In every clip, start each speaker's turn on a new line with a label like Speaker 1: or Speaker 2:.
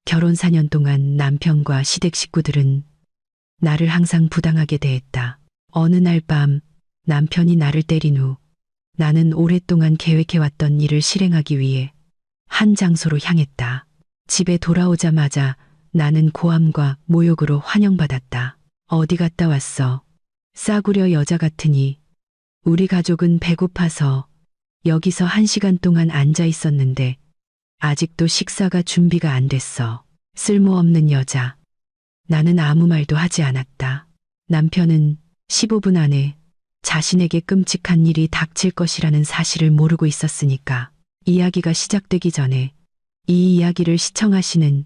Speaker 1: 결혼 4년 동안 남편과 시댁 식구들은 나를 항상 부당하게 대했다. 어느 날 밤 남편이 나를 때린 후 나는 오랫동안 계획해왔던 일을 실행하기 위해 한 장소로 향했다. 집에 돌아오자마자 나는 고함과 모욕으로 환영받았다. 어디 갔다 왔어? 싸구려 여자 같으니. 우리 가족은 배고파서 여기서 1시간 동안 앉아 있었는데 아직도 식사가 준비가 안 됐어. 쓸모없는 여자. 나는 아무 말도 하지 않았다. 남편은 15분 안에 자신에게 끔찍한 일이 닥칠 것이라는 사실을 모르고 있었으니까 이야기가 시작되기 전에 이 이야기를 시청하시는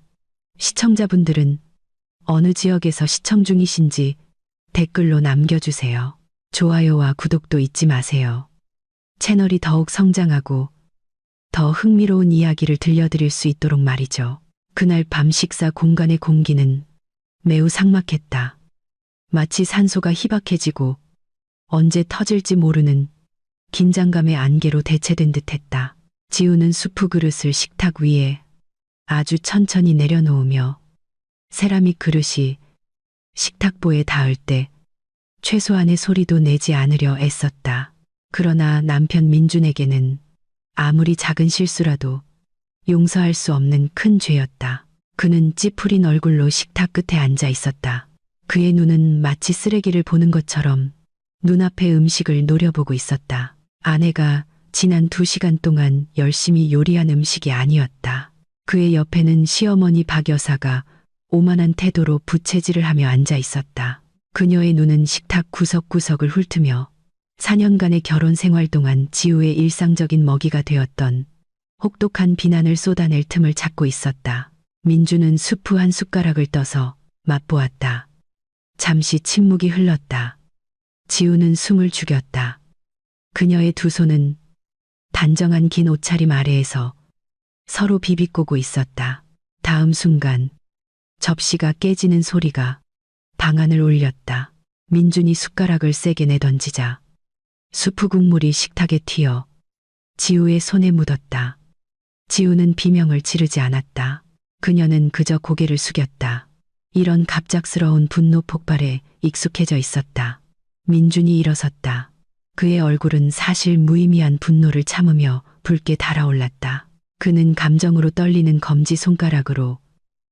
Speaker 1: 시청자분들은 어느 지역에서 시청 중이신지 댓글로 남겨주세요. 좋아요와 구독도 잊지 마세요. 채널이 더욱 성장하고 더 흥미로운 이야기를 들려드릴 수 있도록 말이죠. 그날 밤 식사 공간의 공기는 매우 삭막했다. 마치 산소가 희박해지고 언제 터질지 모르는 긴장감의 안개로 대체된 듯했다. 지우는 수프 그릇을 식탁 위에 아주 천천히 내려놓으며 세라믹 그릇이 식탁보에 닿을 때 최소한의 소리도 내지 않으려 애썼다. 그러나 남편 민준에게는 아무리 작은 실수라도 용서할 수 없는 큰 죄였다. 그는 찌푸린 얼굴로 식탁 끝에 앉아 있었다. 그의 눈은 마치 쓰레기를 보는 것처럼 눈앞의 음식을 노려보고 있었다. 아내가 지난 2시간 동안 열심히 요리한 음식이 아니었다. 그의 옆에는 시어머니 박 여사가 오만한 태도로 부채질을 하며 앉아 있었다. 그녀의 눈은 식탁 구석구석을 훑으며 4년간의 결혼 생활 동안 지우의 일상적인 먹이가 되었던 혹독한 비난을 쏟아낼 틈을 찾고 있었다. 민주는 수프 한 숟가락을 떠서 맛보았다. 잠시 침묵이 흘렀다. 지우는 숨을 죽였다. 그녀의 두 손은 단정한 긴 옷차림 아래에서 서로 비비꼬고 있었다. 다음 순간 접시가 깨지는 소리가 방안을 울렸다. 민준이 숟가락을 세게 내던지자 수프 국물이 식탁에 튀어 지우의 손에 묻었다. 지우는 비명을 지르지 않았다. 그녀는 그저 고개를 숙였다. 이런 갑작스러운 분노 폭발에 익숙해져 있었다. 민준이 일어섰다. 그의 얼굴은 사실 무의미한 분노를 참으며 붉게 달아올랐다. 그는 감정으로 떨리는 검지 손가락으로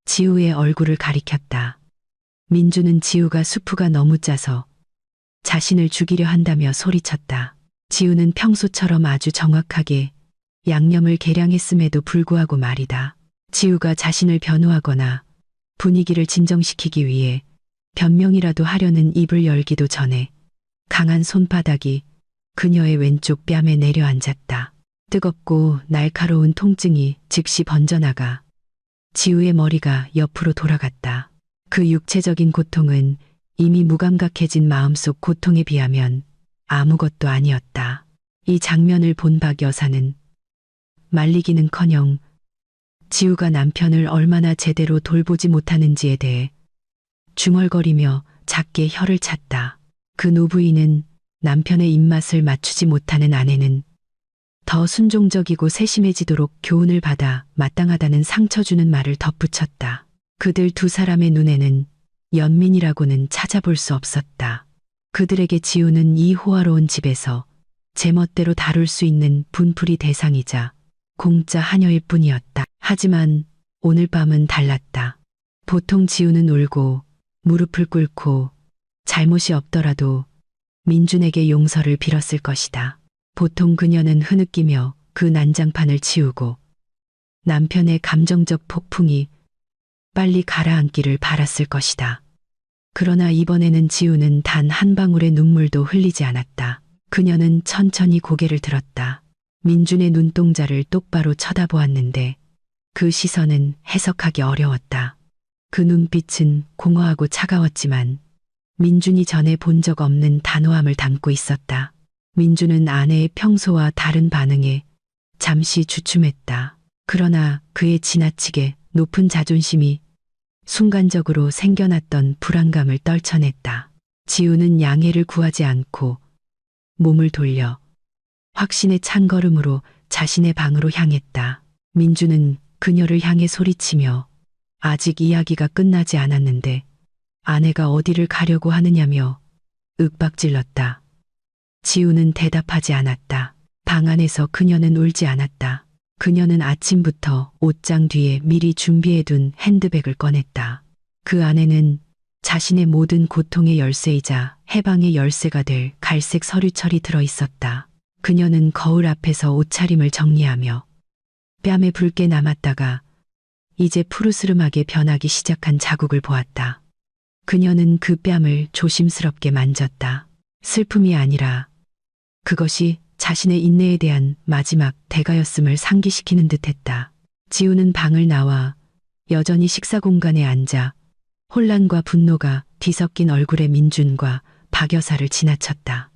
Speaker 1: 지우의 얼굴을 가리켰다. 민준은 지우가 수프가 너무 짜서 자신을 죽이려 한다며 소리쳤다. 지우는 평소처럼 아주 정확하게 양념을 계량했음에도 불구하고 말이다. 지우가 자신을 변호하거나 분위기를 진정시키기 위해 변명이라도 하려는 입을 열기도 전에 강한 손바닥이 그녀의 왼쪽 뺨에 내려앉았다. 뜨겁고 날카로운 통증이 즉시 번져나가 지우의 머리가 옆으로 돌아갔다. 그 육체적인 고통은 이미 무감각해진 마음속 고통에 비하면 아무것도 아니었다. 이 장면을 본 박 여사는 말리기는커녕 지우가 남편을 얼마나 제대로 돌보지 못하는지에 대해 중얼거리며 작게 혀를 찼다. 그 노부인은 남편의 입맛을 맞추지 못하는 아내는 더 순종적이고 세심해지도록 교훈을 받아 마땅하다는 상처 주는 말을 덧붙였다. 그들 두 사람의 눈에는 연민이라고는 찾아볼 수 없었다. 그들에게 지우는 이 호화로운 집에서 제멋대로 다룰 수 있는 분풀이 대상이자 공짜 하녀일 뿐이었다. 하지만 오늘 밤은 달랐다. 보통 지우는 울고 무릎을 꿇고 잘못이 없더라도 민준에게 용서를 빌었을 것이다. 보통 그녀는 흐느끼며 그 난장판을 치우고 남편의 감정적 폭풍이 빨리 가라앉기를 바랐을 것이다. 그러나 이번에는 지우는 단 한 방울의 눈물도 흘리지 않았다. 그녀는 천천히 고개를 들었다. 민준의 눈동자를 똑바로 쳐다보았는데 그 시선은 해석하기 어려웠다. 그 눈빛은 공허하고 차가웠지만 민준이 전에 본 적 없는 단호함을 담고 있었다. 민준은 아내의 평소와 다른 반응에 잠시 주춤했다. 그러나 그의 지나치게 높은 자존심이 순간적으로 생겨났던 불안감을 떨쳐냈다. 지우는 양해를 구하지 않고 몸을 돌려 확신에 찬 걸음으로 자신의 방으로 향했다. 민준은 그녀를 향해 소리치며 아직 이야기가 끝나지 않았는데 아내가 어디를 가려고 하느냐며 윽박질렀다. 지우는 대답하지 않았다. 방 안에서 그녀는 울지 않았다. 그녀는 아침부터 옷장 뒤에 미리 준비해둔 핸드백을 꺼냈다. 그 안에는 자신의 모든 고통의 열쇠이자 해방의 열쇠가 될 갈색 서류철이 들어 있었다. 그녀는 거울 앞에서 옷차림을 정리하며 뺨에 붉게 남았다가 이제 푸르스름하게 변하기 시작한 자국을 보았다. 그녀는 그 뺨을 조심스럽게 만졌다. 슬픔이 아니라 그것이 자신의 인내에 대한 마지막 대가였음을 상기시키는 듯했다. 지우는 방을 나와 여전히 식사 공간에 앉아 혼란과 분노가 뒤섞인 얼굴의 민준과 박 여사를 지나쳤다.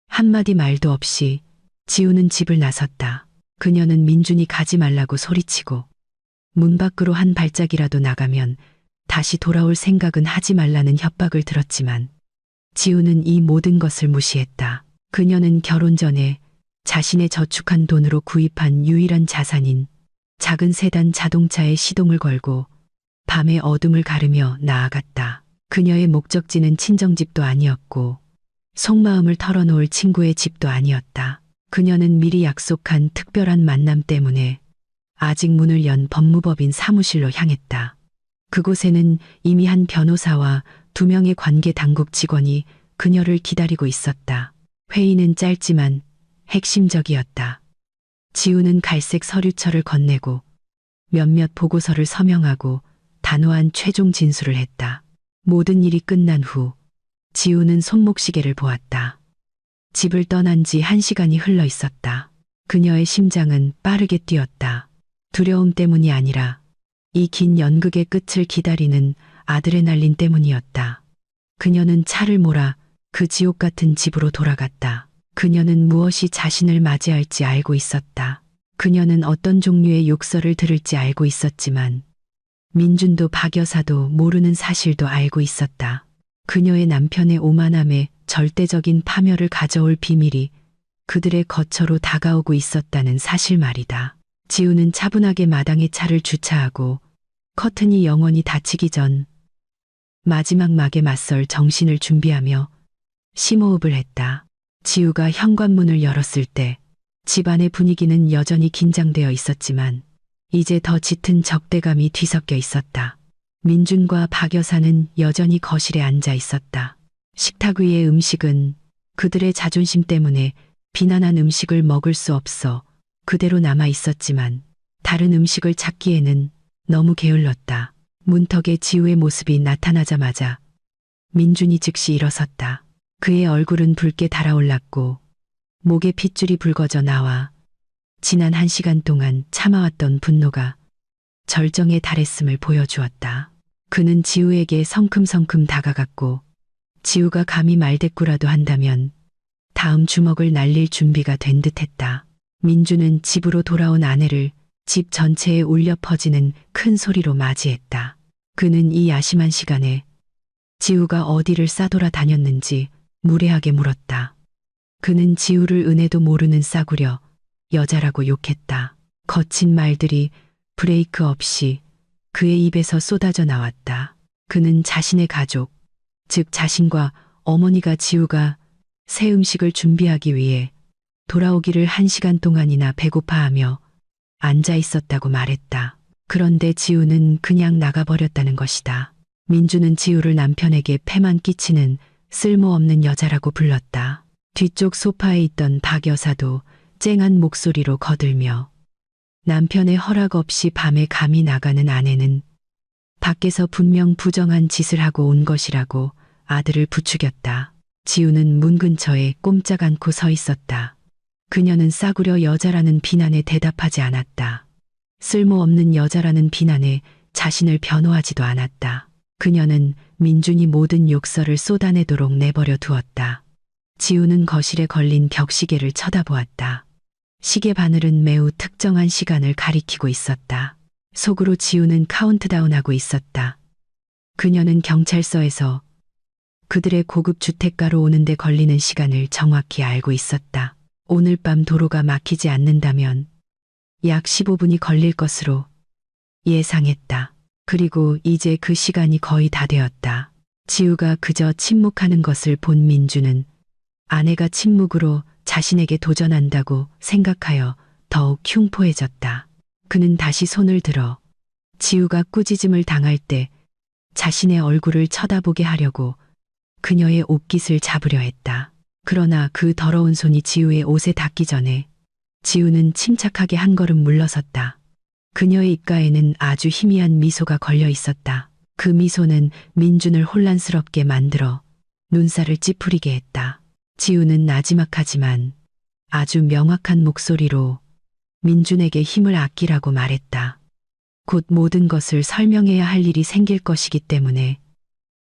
Speaker 1: 한마디 말도 없이 지우는 집을 나섰다. 그녀는 민준이 가지 말라고 소리치고 문 밖으로 한 발짝이라도 나가면 다시 돌아올 생각은 하지 말라는 협박을 들었지만 지우는 이 모든 것을 무시했다. 그녀는 결혼 전에 자신의 저축한 돈으로 구입한 유일한 자산인 작은 세단 자동차에 시동을 걸고 밤의 어둠을 가르며 나아갔다. 그녀의 목적지는 친정집도 아니었고 속마음을 털어놓을 친구의 집도 아니었다. 그녀는 미리 약속한 특별한 만남 때문에 아직 문을 연 법무법인 사무실로 향했다. 그곳에는 이미 한 변호사와 2명의 관계 당국 직원이 그녀를 기다리고 있었다. 회의는 짧지만 핵심적이었다. 지우는 갈색 서류철을 건네고 몇몇 보고서를 서명하고 단호한 최종 진술을 했다. 모든 일이 끝난 후 지우는 손목시계를 보았다. 집을 떠난 지 1시간이 흘러 있었다. 그녀의 심장은 빠르게 뛰었다. 두려움 때문이 아니라 이 긴 연극의 끝을 기다리는 아드레날린 때문이었다. 그녀는 차를 몰아 그 지옥 같은 집으로 돌아갔다. 그녀는 무엇이 자신을 맞이할지 알고 있었다. 그녀는 어떤 종류의 욕설을 들을지 알고 있었지만 민준도 박 여사도 모르는 사실도 알고 있었다. 그녀의 남편의 오만함에 절대적인 파멸을 가져올 비밀이 그들의 거처로 다가오고 있었다는 사실 말이다. 지우는 차분하게 마당에 차를 주차하고 커튼이 영원히 닫히기 전 마지막 막에 맞설 정신을 준비하며 심호흡을 했다. 지우가 현관문을 열었을 때 집안의 분위기는 여전히 긴장되어 있었지만 이제 더 짙은 적대감이 뒤섞여 있었다. 민준과 박 여사는 여전히 거실에 앉아 있었다. 식탁 위의 음식은 그들의 자존심 때문에 비난한 음식을 먹을 수 없어 그대로 남아 있었지만 다른 음식을 찾기에는 너무 게을렀다. 문턱에 지우의 모습이 나타나자마자 민준이 즉시 일어섰다. 그의 얼굴은 붉게 달아올랐고 목에 핏줄이 붉어져 나와 지난 1시간 동안 참아왔던 분노가 절정에 달했음을 보여주었다. 그는 지우에게 성큼성큼 다가갔고 지우가 감히 말대꾸라도 한다면 다음 주먹을 날릴 준비가 된 듯했다. 민주는 집으로 돌아온 아내를 집 전체에 울려 퍼지는 큰 소리로 맞이했다. 그는 이 야심한 시간에 지우가 어디를 싸돌아 다녔는지 무례하게 물었다. 그는 지우를 은혜도 모르는 싸구려 여자라고 욕했다. 거친 말들이 브레이크 없이 그의 입에서 쏟아져 나왔다. 그는 자신의 가족, 즉 자신과 어머니가 지우가 새 음식을 준비하기 위해 돌아오기를 1시간 동안이나 배고파하며 앉아 있었다고 말했다. 그런데 지우는 그냥 나가버렸다는 것이다. 민주는 지우를 남편에게 패만 끼치는 쓸모없는 여자라고 불렀다. 뒤쪽 소파에 있던 박 여사도 쨍한 목소리로 거들며 남편의 허락 없이 밤에 감히 나가는 아내는 밖에서 분명 부정한 짓을 하고 온 것이라고 아들을 부추겼다. 지우는 문 근처에 꼼짝 않고 서 있었다. 그녀는 싸구려 여자라는 비난에 대답하지 않았다. 쓸모없는 여자라는 비난에 자신을 변호하지도 않았다. 그녀는 민준이 모든 욕설을 쏟아내도록 내버려 두었다. 지우는 거실에 걸린 벽시계를 쳐다보았다. 시계 바늘은 매우 특정한 시간을 가리키고 있었다. 속으로 지우는 카운트다운하고 있었다. 그녀는 경찰서에서 그들의 고급 주택가로 오는데 걸리는 시간을 정확히 알고 있었다. 오늘 밤 도로가 막히지 않는다면 약 15분이 걸릴 것으로 예상했다. 그리고 이제 그 시간이 거의 다 되었다. 지우가 그저 침묵하는 것을 본 민주는 아내가 침묵으로 자신에게 도전한다고 생각하여 더욱 흉포해졌다. 그는 다시 손을 들어 지우가 꾸짖음을 당할 때 자신의 얼굴을 쳐다보게 하려고 그녀의 옷깃을 잡으려 했다. 그러나 그 더러운 손이 지우의 옷에 닿기 전에 지우는 침착하게 한 걸음 물러섰다. 그녀의 입가에는 아주 희미한 미소가 걸려 있었다. 그 미소는 민준을 혼란스럽게 만들어 눈살을 찌푸리게 했다. 지우는 나지막하지만 아주 명확한 목소리로 민준에게 힘을 아끼라고 말했다. 곧 모든 것을 설명해야 할 일이 생길 것이기 때문에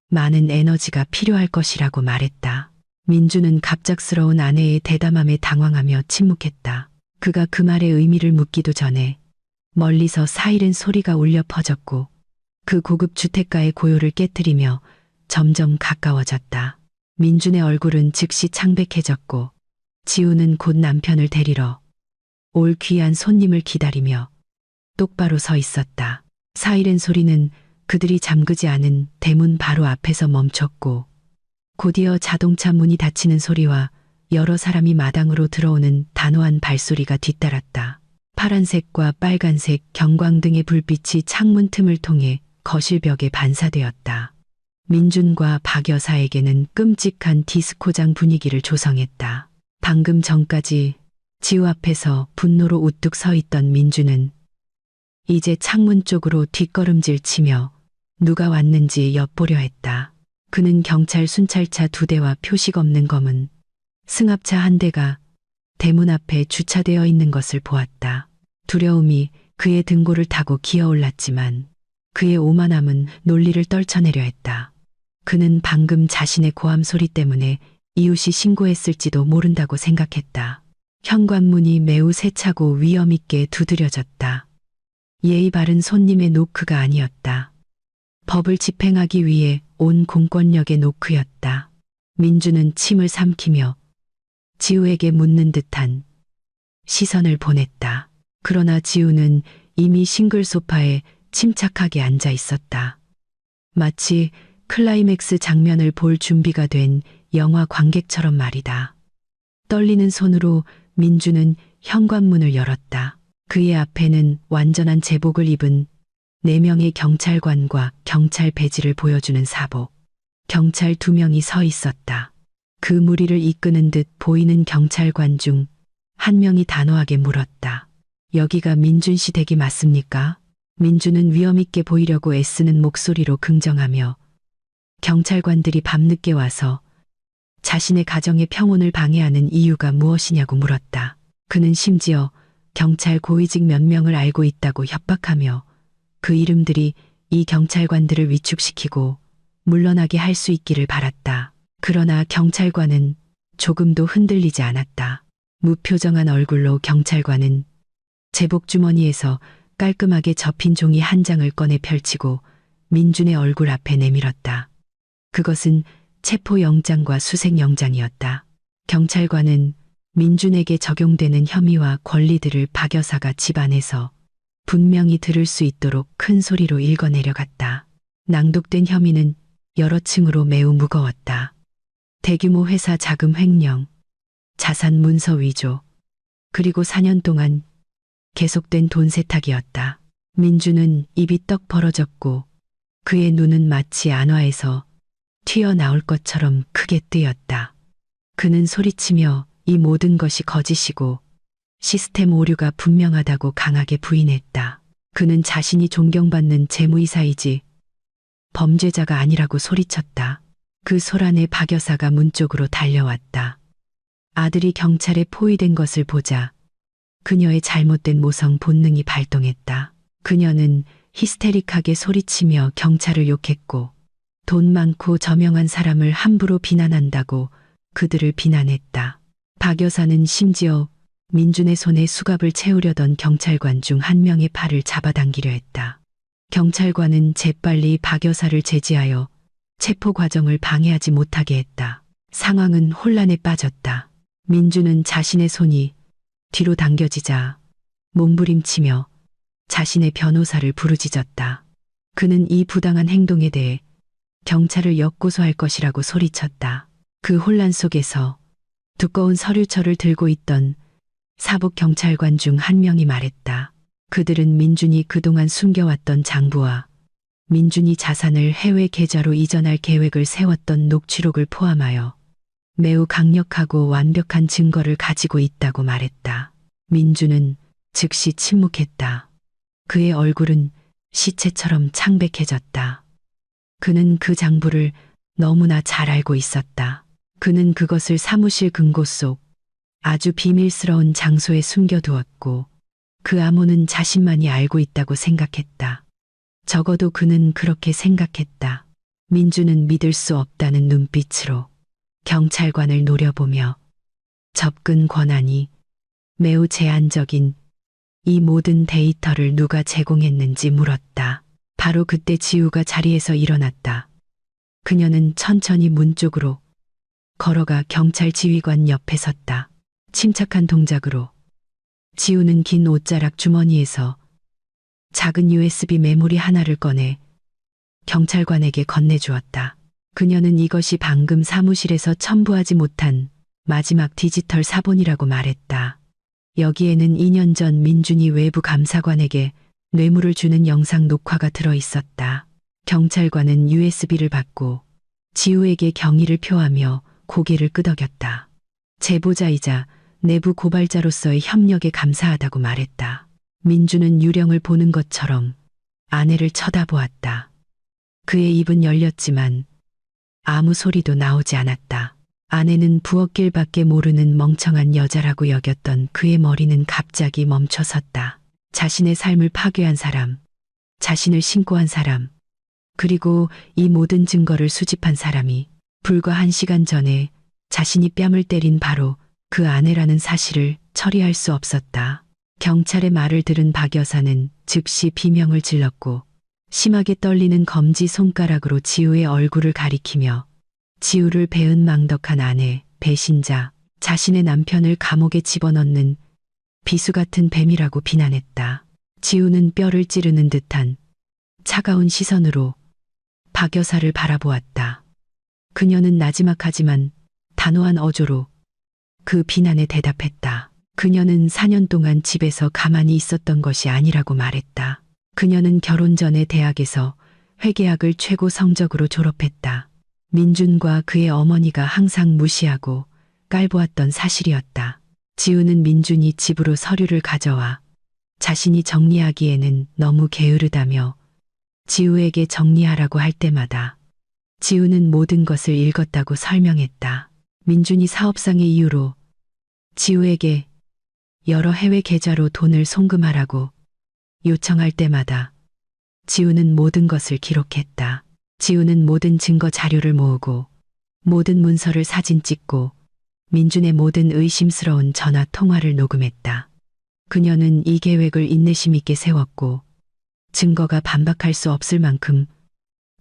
Speaker 1: 많은 에너지가 필요할 것이라고 말했다. 민준은 갑작스러운 아내의 대담함에 당황하며 침묵했다. 그가 그 말의 의미를 묻기도 전에 멀리서 사이렌 소리가 울려 퍼졌고 그 고급 주택가의 고요를 깨뜨리며 점점 가까워졌다. 민준의 얼굴은 즉시 창백해졌고 지우는 곧 남편을 데리러 올 귀한 손님을 기다리며 똑바로 서 있었다. 사이렌 소리는 그들이 잠그지 않은 대문 바로 앞에서 멈췄고 곧이어 자동차 문이 닫히는 소리와 여러 사람이 마당으로 들어오는 단호한 발소리가 뒤따랐다. 파란색과 빨간색 경광등의 불빛이 창문 틈을 통해 거실벽에 반사되었다. 민준과 박 여사에게는 끔찍한 디스코장 분위기를 조성했다. 방금 전까지 지우 앞에서 분노로 우뚝 서 있던 민준은 이제 창문 쪽으로 뒷걸음질 치며 누가 왔는지 엿보려 했다. 그는 경찰 순찰차 2대와 표식 없는 검은 승합차 1대가 대문 앞에 주차되어 있는 것을 보았다. 두려움이 그의 등골을 타고 기어올랐지만 그의 오만함은 논리를 떨쳐내려 했다. 그는 방금 자신의 고함 소리 때문에 이웃이 신고했을지도 모른다고 생각했다. 현관문이 매우 세차고 위험 있게 두드려졌다. 예의 바른 손님의 노크가 아니었다. 법을 집행하기 위해 온 공권력의 노크였다. 민주는 침을 삼키며 지우에게 묻는 듯한 시선을 보냈다. 그러나 지우는 이미 싱글 소파에 침착하게 앉아 있었다. 마치 클라이맥스 장면을 볼 준비가 된 영화 관객처럼 말이다. 떨리는 손으로 민주는 현관문을 열었다. 그의 앞에는 완전한 제복을 입은 4명의 경찰관과 경찰 배지를 보여주는 사복. 경찰 2명이 서 있었다. 그 무리를 이끄는 듯 보이는 경찰관 중 1명이 단호하게 물었다. 여기가 민준 씨 댁이 맞습니까? 민준은 위험있게 보이려고 애쓰는 목소리로 긍정하며 경찰관들이 밤늦게 와서 자신의 가정의 평온을 방해하는 이유가 무엇이냐고 물었다. 그는 심지어 경찰 고위직 몇 명을 알고 있다고 협박하며 그 이름들이 이 경찰관들을 위축시키고 물러나게 할 수 있기를 바랐다. 그러나 경찰관은 조금도 흔들리지 않았다. 무표정한 얼굴로 경찰관은 제복 주머니에서 깔끔하게 접힌 종이 1장을 꺼내 펼치고 민준의 얼굴 앞에 내밀었다. 그것은 체포영장과 수색영장이었다. 경찰관은 민준에게 적용되는 혐의와 권리들을 박 여사가 집안에서 분명히 들을 수 있도록 큰 소리로 읽어내려갔다. 낭독된 혐의는 여러 층으로 매우 무거웠다. 대규모 회사 자금 횡령, 자산 문서 위조, 그리고 4년 동안 계속된 돈 세탁이었다. 민주는 입이 떡 벌어졌고 그의 눈은 마치 안화에서 튀어나올 것처럼 크게 뜨였다. 그는 소리치며 이 모든 것이 거짓이고 시스템 오류가 분명하다고 강하게 부인했다. 그는 자신이 존경받는 재무이사이지 범죄자가 아니라고 소리쳤다. 그 소란에 박 여사가 문 쪽으로 달려왔다. 아들이 경찰에 포위된 것을 보자 그녀의 잘못된 모성 본능이 발동했다. 그녀는 히스테릭하게 소리치며 경찰을 욕했고 돈 많고 저명한 사람을 함부로 비난한다고 그들을 비난했다. 박 여사는 심지어 민준의 손에 수갑을 채우려던 경찰관 중 1명의 팔을 잡아당기려 했다. 경찰관은 재빨리 박 여사를 제지하여 체포 과정을 방해하지 못하게 했다. 상황은 혼란에 빠졌다. 민준은 자신의 손이 뒤로 당겨지자 몸부림치며 자신의 변호사를 부르짖었다. 그는 이 부당한 행동에 대해 경찰을 역고소할 것이라고 소리쳤다. 그 혼란 속에서 두꺼운 서류철을 들고 있던 사복 경찰관 중 한 명이 말했다. 그들은 민준이 그동안 숨겨왔던 장부와 민준이 자산을 해외 계좌로 이전할 계획을 세웠던 녹취록을 포함하여 매우 강력하고 완벽한 증거를 가지고 있다고 말했다. 민준은 즉시 침묵했다. 그의 얼굴은 시체처럼 창백해졌다. 그는 그 장부를 너무나 잘 알고 있었다. 그는 그것을 사무실 금고 속 아주 비밀스러운 장소에 숨겨두었고 그 암호는 자신만이 알고 있다고 생각했다. 적어도 그는 그렇게 생각했다. 민주는 믿을 수 없다는 눈빛으로 경찰관을 노려보며 접근 권한이 매우 제한적인 이 모든 데이터를 누가 제공했는지 물었다. 바로 그때 지우가 자리에서 일어났다. 그녀는 천천히 문 쪽으로 걸어가 경찰 지휘관 옆에 섰다. 침착한 동작으로 지우는 긴 옷자락 주머니에서 작은 USB 메모리 하나를 꺼내 경찰관에게 건네주었다. 그녀는 이것이 방금 사무실에서 첨부하지 못한 마지막 디지털 사본이라고 말했다. 여기에는 2년 전 민준이 외부 감사관에게 뇌물을 주는 영상 녹화가 들어 있었다. 경찰관은 USB를 받고 지우에게 경의를 표하며 고개를 끄덕였다. 제보자이자 내부 고발자로서의 협력에 감사하다고 말했다. 민주는 유령을 보는 것처럼 아내를 쳐다보았다. 그의 입은 열렸지만 아무 소리도 나오지 않았다. 아내는 부엌길밖에 모르는 멍청한 여자라고 여겼던 그의 머리는 갑자기 멈춰섰다. 자신의 삶을 파괴한 사람, 자신을 신고한 사람, 그리고 이 모든 증거를 수집한 사람이 불과 1시간 전에 자신이 뺨을 때린 바로 그 아내라는 사실을 처리할 수 없었다. 경찰의 말을 들은 박 여사는 즉시 비명을 질렀고 심하게 떨리는 검지 손가락으로 지우의 얼굴을 가리키며 지우를 배은망덕한 아내, 배신자, 자신의 남편을 감옥에 집어넣는 비수 같은 뱀이라고 비난했다. 지우는 뼈를 찌르는 듯한 차가운 시선으로 박 여사를 바라보았다. 그녀는 나지막하지만 단호한 어조로 그 비난에 대답했다. 그녀는 4년 동안 집에서 가만히 있었던 것이 아니라고 말했다. 그녀는 결혼 전에 대학에서 회계학을 최고 성적으로 졸업했다. 민준과 그의 어머니가 항상 무시하고 깔보았던 사실이었다. 지우는 민준이 집으로 서류를 가져와 자신이 정리하기에는 너무 게으르다며 지우에게 정리하라고 할 때마다 지우는 모든 것을 읽었다고 설명했다. 민준이 사업상의 이유로 지우에게 여러 해외 계좌로 돈을 송금하라고 요청할 때마다 지우는 모든 것을 기록했다. 지우는 모든 증거 자료를 모으고 모든 문서를 사진 찍고 민준의 모든 의심스러운 전화 통화를 녹음했다. 그녀는 이 계획을 인내심 있게 세웠고 증거가 반박할 수 없을 만큼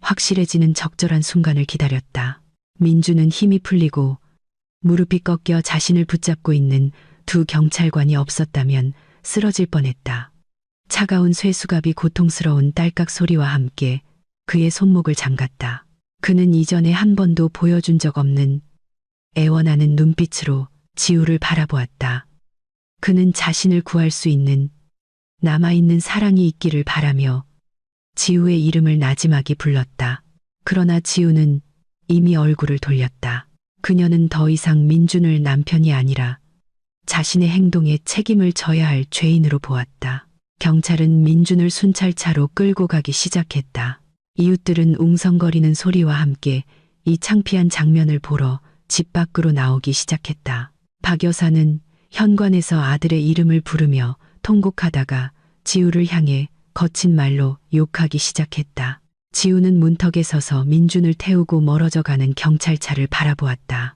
Speaker 1: 확실해지는 적절한 순간을 기다렸다. 민준은 힘이 풀리고 무릎이 꺾여 자신을 붙잡고 있는 두 경찰관이 없었다면 쓰러질 뻔했다. 차가운 쇠수갑이 고통스러운 딸깍 소리와 함께 그의 손목을 잠갔다. 그는 이전에 한 번도 보여준 적 없는 애원하는 눈빛으로 지우를 바라보았다. 그는 자신을 구할 수 있는 남아있는 사랑이 있기를 바라며 지우의 이름을 나지막이 불렀다. 그러나 지우는 이미 얼굴을 돌렸다. 그녀는 더 이상 민준을 남편이 아니라 자신의 행동에 책임을 져야 할 죄인으로 보았다. 경찰은 민준을 순찰차로 끌고 가기 시작했다. 이웃들은 웅성거리는 소리와 함께 이 창피한 장면을 보러 집 밖으로 나오기 시작했다. 박 여사는 현관에서 아들의 이름을 부르며 통곡하다가 지우를 향해 거친 말로 욕하기 시작했다. 지우는 문턱에 서서 민준을 태우고 멀어져 가는 경찰차를 바라보았다.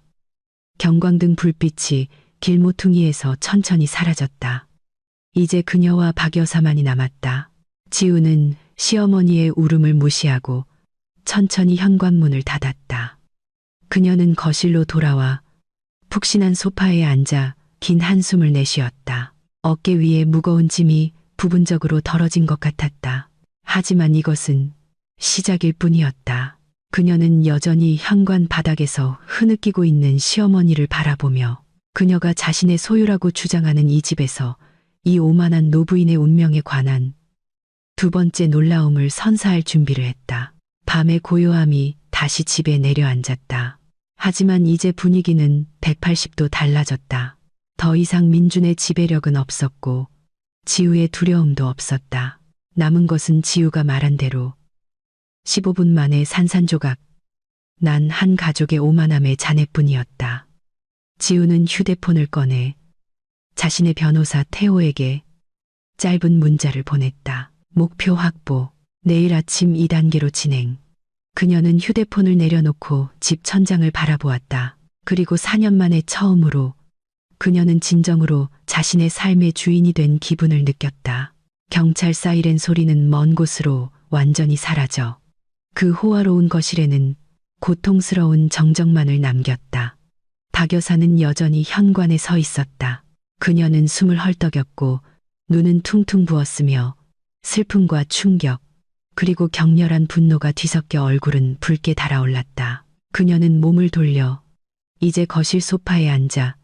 Speaker 1: 경광등 불빛이 길모퉁이에서 천천히 사라졌다. 이제 그녀와 박 여사만이 남았다. 지우는 시어머니의 울음을 무시하고 천천히 현관문을 닫았다. 그녀는 거실로 돌아와 푹신한 소파에 앉아 긴 한숨을 내쉬었다. 어깨 위에 무거운 짐이 부분적으로 덜어진 것 같았다. 하지만 이것은 시작일 뿐이었다. 그녀는 여전히 현관 바닥에서 흐느끼고 있는 시어머니를 바라보며 그녀가 자신의 소유라고 주장하는 이 집에서 이 오만한 노부인의 운명에 관한 두 번째 놀라움을 선사할 준비를 했다. 밤의 고요함이 다시 집에 내려앉았다. 하지만 이제 분위기는 180도 달라졌다. 더 이상 민준의 지배력은 없었고 지우의 두려움도 없었다. 남은 것은 지우가 말한 대로 15분 만에 산산조각 난 한 가족의 오만함의 잔해뿐이었다. 지우는 휴대폰을 꺼내 자신의 변호사 태호에게 짧은 문자를 보냈다. 목표 확보, 내일 아침 2단계로 진행. 그녀는 휴대폰을 내려놓고 집 천장을 바라보았다. 그리고 4년 만에 처음으로 그녀는 진정으로 자신의 삶의 주인이 된 기분을 느꼈다. 경찰 사이렌 소리는 먼 곳으로 완전히 사라져 그 호화로운 거실에는 고통스러운 정적만을 남겼다. 박 여사는 여전히 현관에 서 있었다. 그녀는 숨을 헐떡였고 눈은 퉁퉁 부었으며 슬픔과 충격 그리고 격렬한 분노가 뒤섞여 얼굴은 붉게 달아올랐다. 그녀는 몸을 돌려 이제 거실 소파에 앉아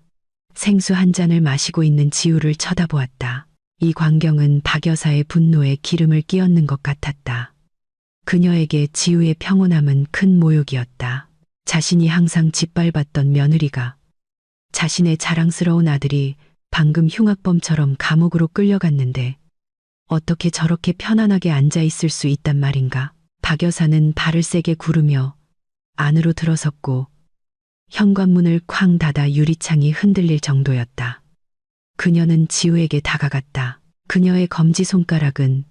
Speaker 1: 생수 한 잔을 마시고 있는 지우를 쳐다보았다. 이 광경은 박 여사의 분노에 기름을 끼얹는 것 같았다. 그녀에게 지우의 평온함은 큰 모욕이었다. 자신이 항상 짓밟았던 며느리가 자신의 자랑스러운 아들이 방금 흉악범처럼 감옥으로 끌려갔는데 어떻게 저렇게 편안하게 앉아 있을 수 있단 말인가. 박 여사는 발을 세게 구르며 안으로 들어섰고 현관문을 쾅 닫아 유리창이 흔들릴 정도였다. 그녀는 지우에게 다가갔다. 그녀의 검지손가락은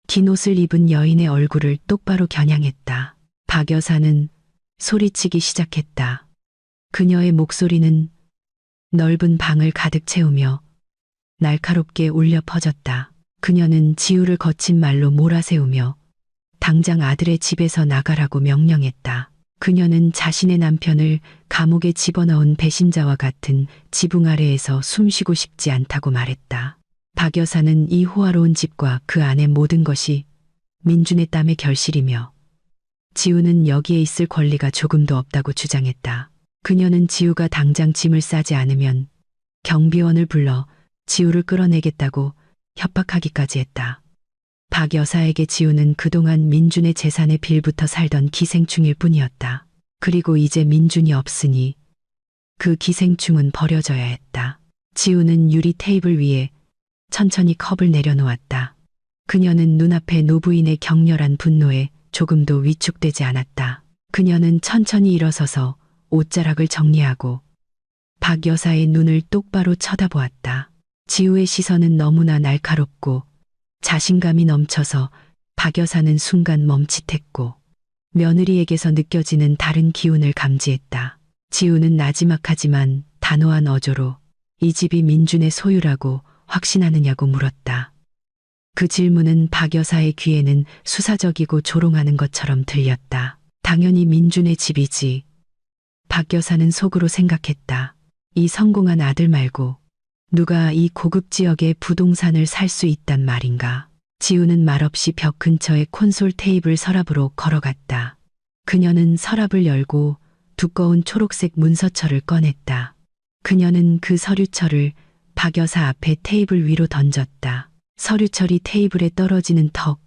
Speaker 1: 긴 옷을 입은 여인의 얼굴을 똑바로 겨냥했다. 박 여사는 소리치기 시작했다. 그녀의 목소리는 넓은 방을 가득 채우며 날카롭게 울려 퍼졌다. 그녀는 지우를 거친 말로 몰아세우며 당장 아들의 집에서 나가라고 명령했다. 그녀는 자신의 남편을 감옥에 집어넣은 배신자와 같은 지붕 아래에서 숨쉬고 싶지 않다고 말했다. 박 여사는 이 호화로운 집과 그 안의 모든 것이 민준의 땀의 결실이며 지우는 여기에 있을 권리가 조금도 없다고 주장했다. 그녀는 지우가 당장 짐을 싸지 않으면 경비원을 불러 지우를 끌어내겠다고 협박하기까지 했다. 박 여사에게 지우는 그동안 민준의 재산에 빌붙어 살던 기생충일 뿐이었다. 그리고 이제 민준이 없으니 그 기생충은 버려져야 했다. 지우는 유리 테이블 위에 천천히 컵을 내려놓았다. 그녀는 눈앞의 노부인의 격렬한 분노에 조금도 위축되지 않았다. 그녀는 천천히 일어서서 옷자락을 정리하고 박 여사의 눈을 똑바로 쳐다보았다. 지우의 시선은 너무나 날카롭고 자신감이 넘쳐서 박 여사는 순간 멈칫했고 며느리에게서 느껴지는 다른 기운을 감지했다. 지우는 나지막하지만 단호한 어조로 이 집이 민준의 소유라고 확신하느냐고 물었다. 그 질문은 박 여사의 귀에는 수사적이고 조롱하는 것처럼 들렸다. 당연히 민준의 집이지. 박 여사는 속으로 생각했다. 이 성공한 아들 말고 누가 이 고급 지역의 부동산을 살 수 있단 말인가. 지우는 말없이 벽 근처의 콘솔 테이블 서랍으로 걸어갔다. 그녀는 서랍을 열고 두꺼운 초록색 문서철을 꺼냈다. 그녀는 그 서류철을 박 여사 앞에 테이블 위로 던졌다. 서류철이 테이블에 떨어지는 턱,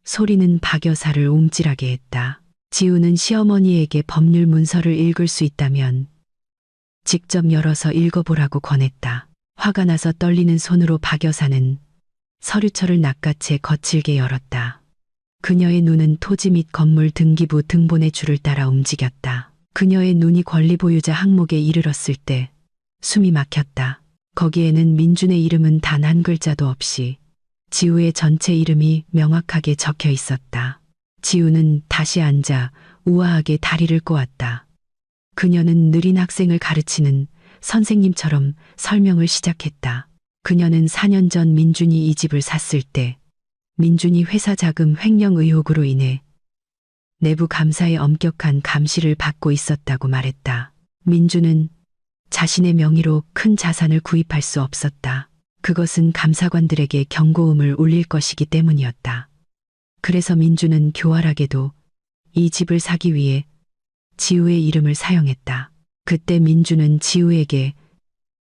Speaker 1: 소리는 박 여사를 옴찔하게 했다. 지우는 시어머니에게 법률 문서를 읽을 수 있다면 직접 열어서 읽어보라고 권했다. 화가 나서 떨리는 손으로 박 여사는 서류철을 낚아채 거칠게 열었다. 그녀의 눈은 토지 및 건물 등기부 등본의 줄을 따라 움직였다. 그녀의 눈이 권리 보유자 항목에 이르렀을 때 숨이 막혔다. 거기에는 민준의 이름은 단 한 글자도 없이 지우의 전체 이름이 명확하게 적혀 있었다. 지우는 다시 앉아 우아하게 다리를 꼬았다. 그녀는 느린 학생을 가르치는 선생님처럼 설명을 시작했다. 그녀는 4년 전 민준이 이 집을 샀을 때 민준이 회사 자금 횡령 의혹으로 인해 내부 감사의 엄격한 감시를 받고 있었다고 말했다. 민준은 자신의 명의로 큰 자산을 구입할 수 없었다. 그것은 감사관들에게 경고음을 울릴 것이기 때문이었다. 그래서 민주는 교활하게도 이 집을 사기 위해 지우의 이름을 사용했다. 그때 민주는 지우에게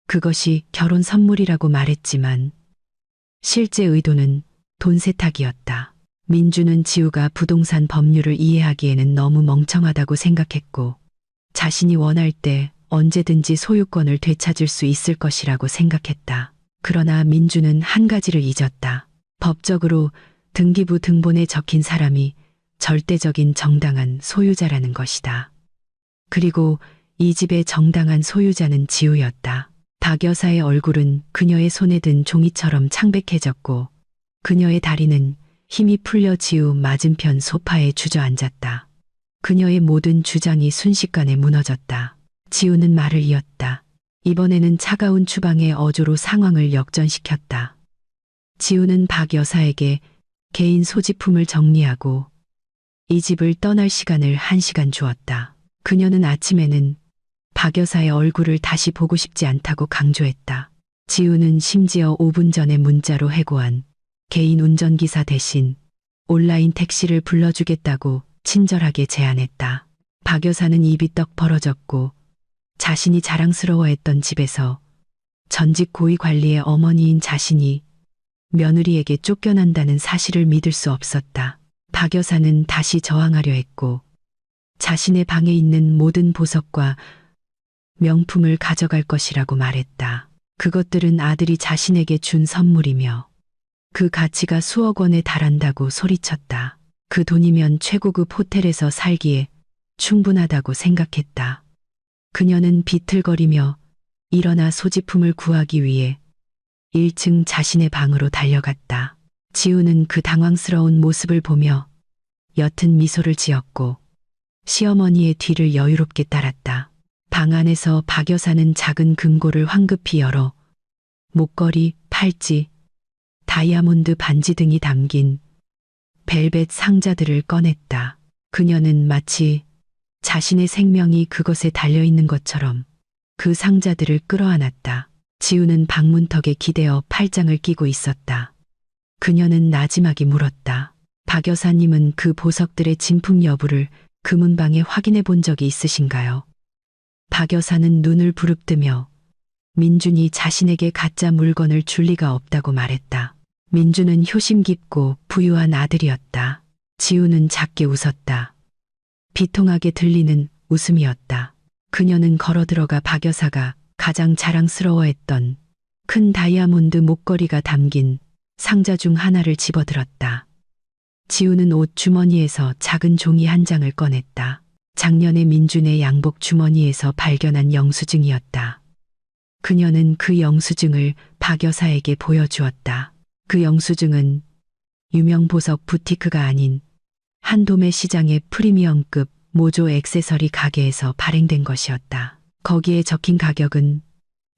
Speaker 1: 그것이 결혼 선물이라고 말했지만 실제 의도는 돈 세탁이었다. 민주는 지우가 부동산 법률을 이해하기에는 너무 멍청하다고 생각했고 자신이 원할 때 언제든지 소유권을 되찾을 수 있을 것이라고 생각했다. 그러나 민주는 한 가지를 잊었다. 법적으로 등기부 등본에 적힌 사람이 절대적인 정당한 소유자라는 것이다. 그리고 이 집의 정당한 소유자는 지우였다. 박 여사의 얼굴은 그녀의 손에 든 종이처럼 창백해졌고 그녀의 다리는 힘이 풀려 지우 맞은편 소파에 주저앉았다. 그녀의 모든 주장이 순식간에 무너졌다. 지우는 말을 이었다. 이번에는 차가운 주방의 어조로 상황을 역전시켰다. 지우는 박 여사에게 개인 소지품을 정리하고 이 집을 떠날 시간을 1시간 주었다. 그녀는 아침에는 박 여사의 얼굴을 다시 보고 싶지 않다고 강조했다. 지우는 심지어 5분 전에 문자로 해고한 개인 운전기사 대신 온라인 택시를 불러주겠다고 친절하게 제안했다. 박 여사는 입이 떡 벌어졌고 자신이 자랑스러워했던 집에서 전직 고위관리의 어머니인 자신이 며느리에게 쫓겨난다는 사실을 믿을 수 없었다. 박 여사는 다시 저항하려 했고 자신의 방에 있는 모든 보석과 명품을 가져갈 것이라고 말했다. 그것들은 아들이 자신에게 준 선물이며 그 가치가 수억 원에 달한다고 소리쳤다. 그 돈이면 최고급 호텔에서 살기에 충분하다고 생각했다. 그녀는 비틀거리며 일어나 소지품을 구하기 위해 1층 자신의 방으로 달려갔다. 지우는 그 당황스러운 모습을 보며 옅은 미소를 지었고 시어머니의 뒤를 여유롭게 따랐다. 방 안에서 박 여사는 작은 금고를 황급히 열어 목걸이, 팔찌, 다이아몬드 반지 등이 담긴 벨벳 상자들을 꺼냈다. 그녀는 마치 자신의 생명이 그것에 달려있는 것처럼 그 상자들을 끌어안았다. 지우는 방문턱에 기대어 팔짱을 끼고 있었다. 그녀는 나지막이 물었다. 박 여사님은 그 보석들의 진품 여부를 그 문방에 확인해 본 적이 있으신가요? 박 여사는 눈을 부릅뜨며 민준이 자신에게 가짜 물건을 줄 리가 없다고 말했다. 민준은 효심 깊고 부유한 아들이었다. 지우는 작게 웃었다. 비통하게 들리는 웃음이었다. 그녀는 걸어들어가 박 여사가 가장 자랑스러워했던 큰 다이아몬드 목걸이가 담긴 상자 중 하나를 집어들었다. 지우는 옷 주머니에서 작은 종이 한 장을 꺼냈다. 작년에 민준의 양복 주머니에서 발견한 영수증이었다. 그녀는 그 영수증을 박 여사에게 보여주었다. 그 영수증은 유명 보석 부티크가 아닌 한 도매 시장의 프리미엄급 모조 액세서리 가게에서 발행된 것이었다. 거기에 적힌 가격은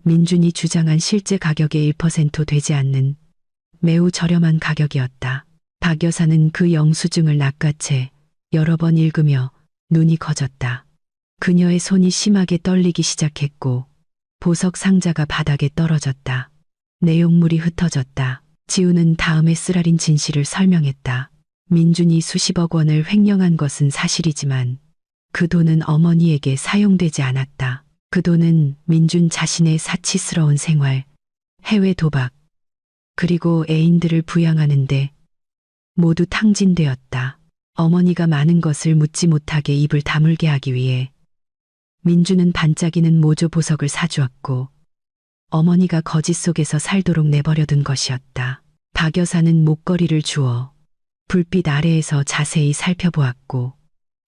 Speaker 1: 민준이 주장한 실제 가격의 1% 되지 않는 매우 저렴한 가격이었다. 박 여사는 그 영수증을 낚아채 여러 번 읽으며 눈이 커졌다. 그녀의 손이 심하게 떨리기 시작했고 보석 상자가 바닥에 떨어졌다. 내용물이 흩어졌다. 지우는 다음에 쓰라린 진실을 설명했다. 민준이 수십억 원을 횡령한 것은 사실이지만 그 돈은 어머니에게 사용되지 않았다. 그 돈은 민준 자신의 사치스러운 생활, 해외 도박, 그리고 애인들을 부양하는데 모두 탕진되었다. 어머니가 많은 것을 묻지 못하게 입을 다물게 하기 위해 민준은 반짝이는 모조 보석을 사주었고 어머니가 거짓 속에서 살도록 내버려둔 것이었다. 박 여사는 목걸이를 주어 불빛 아래에서 자세히 살펴보았고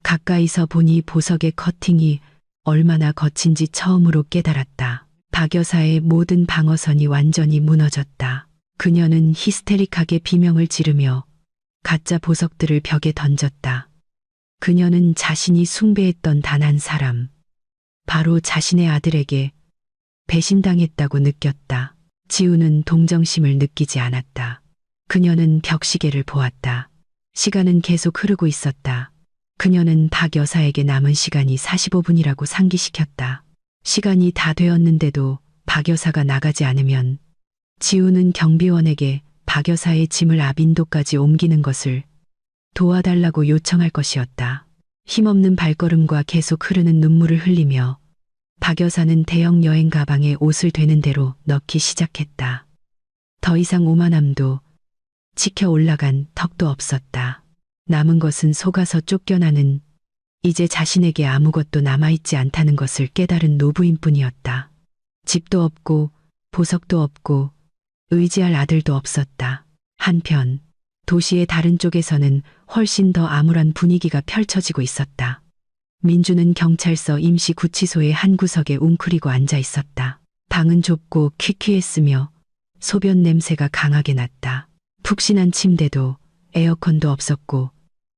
Speaker 1: 가까이서 보니 보석의 커팅이 얼마나 거친지 처음으로 깨달았다. 박 여사의 모든 방어선이 완전히 무너졌다. 그녀는 히스테릭하게 비명을 지르며 가짜 보석들을 벽에 던졌다. 그녀는 자신이 숭배했던 단 한 사람, 바로 자신의 아들에게 배신당했다고 느꼈다. 지우는 동정심을 느끼지 않았다. 그녀는 벽시계를 보았다. 시간은 계속 흐르고 있었다. 그녀는 박 여사에게 남은 시간이 45분이라고 상기시켰다. 시간이 다 되었는데도 박 여사가 나가지 않으면 지우는 경비원에게 박 여사의 짐을 아빈도까지 옮기는 것을 도와달라고 요청할 것이었다. 힘없는 발걸음과 계속 흐르는 눈물을 흘리며 박 여사는 대형 여행 가방에 옷을 되는 대로 넣기 시작했다. 더 이상 오만함도 치켜 올라간 턱도 없었다. 남은 것은 속아서 쫓겨나는, 이제 자신에게 아무것도 남아있지 않다는 것을 깨달은 노부인뿐이었다. 집도 없고 보석도 없고 의지할 아들도 없었다. 한편 도시의 다른 쪽에서는 훨씬 더 암울한 분위기가 펼쳐지고 있었다. 민주는 경찰서 임시구치소의 한 구석에 웅크리고 앉아 있었다. 방은 좁고 퀴퀴했으며 소변 냄새가 강하게 났다. 푹신한 침대도 에어컨도 없었고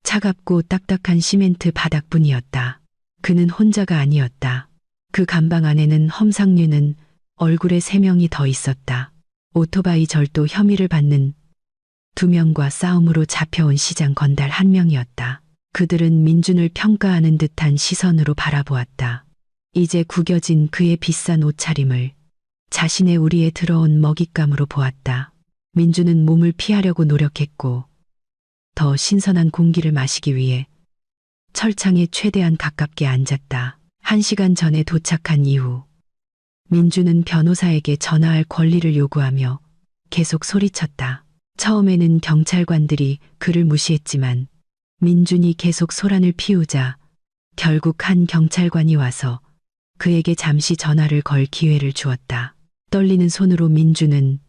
Speaker 1: 차갑고 딱딱한 시멘트 바닥뿐이었다. 그는 혼자가 아니었다. 그 감방 안에는 험상류는 얼굴에 3명이 더 있었다. 오토바이 절도 혐의를 받는 2명과 싸움으로 잡혀온 시장 건달 1명이었다. 그들은 민준을 평가하는 듯한 시선으로 바라보았다. 이제 구겨진 그의 비싼 옷차림을 자신의 우리에 들어온 먹잇감으로 보았다. 민준은 몸을 피하려고 노력했고 더 신선한 공기를 마시기 위해 철창에 최대한 가깝게 앉았다. 1시간 전에 도착한 이후 민준은 변호사에게 전화할 권리를 요구하며 계속 소리쳤다. 처음에는 경찰관들이 그를 무시했지만 민준이 계속 소란을 피우자 결국 한 경찰관이 와서 그에게 잠시 전화를 걸 기회를 주었다. 떨리는 손으로 민준은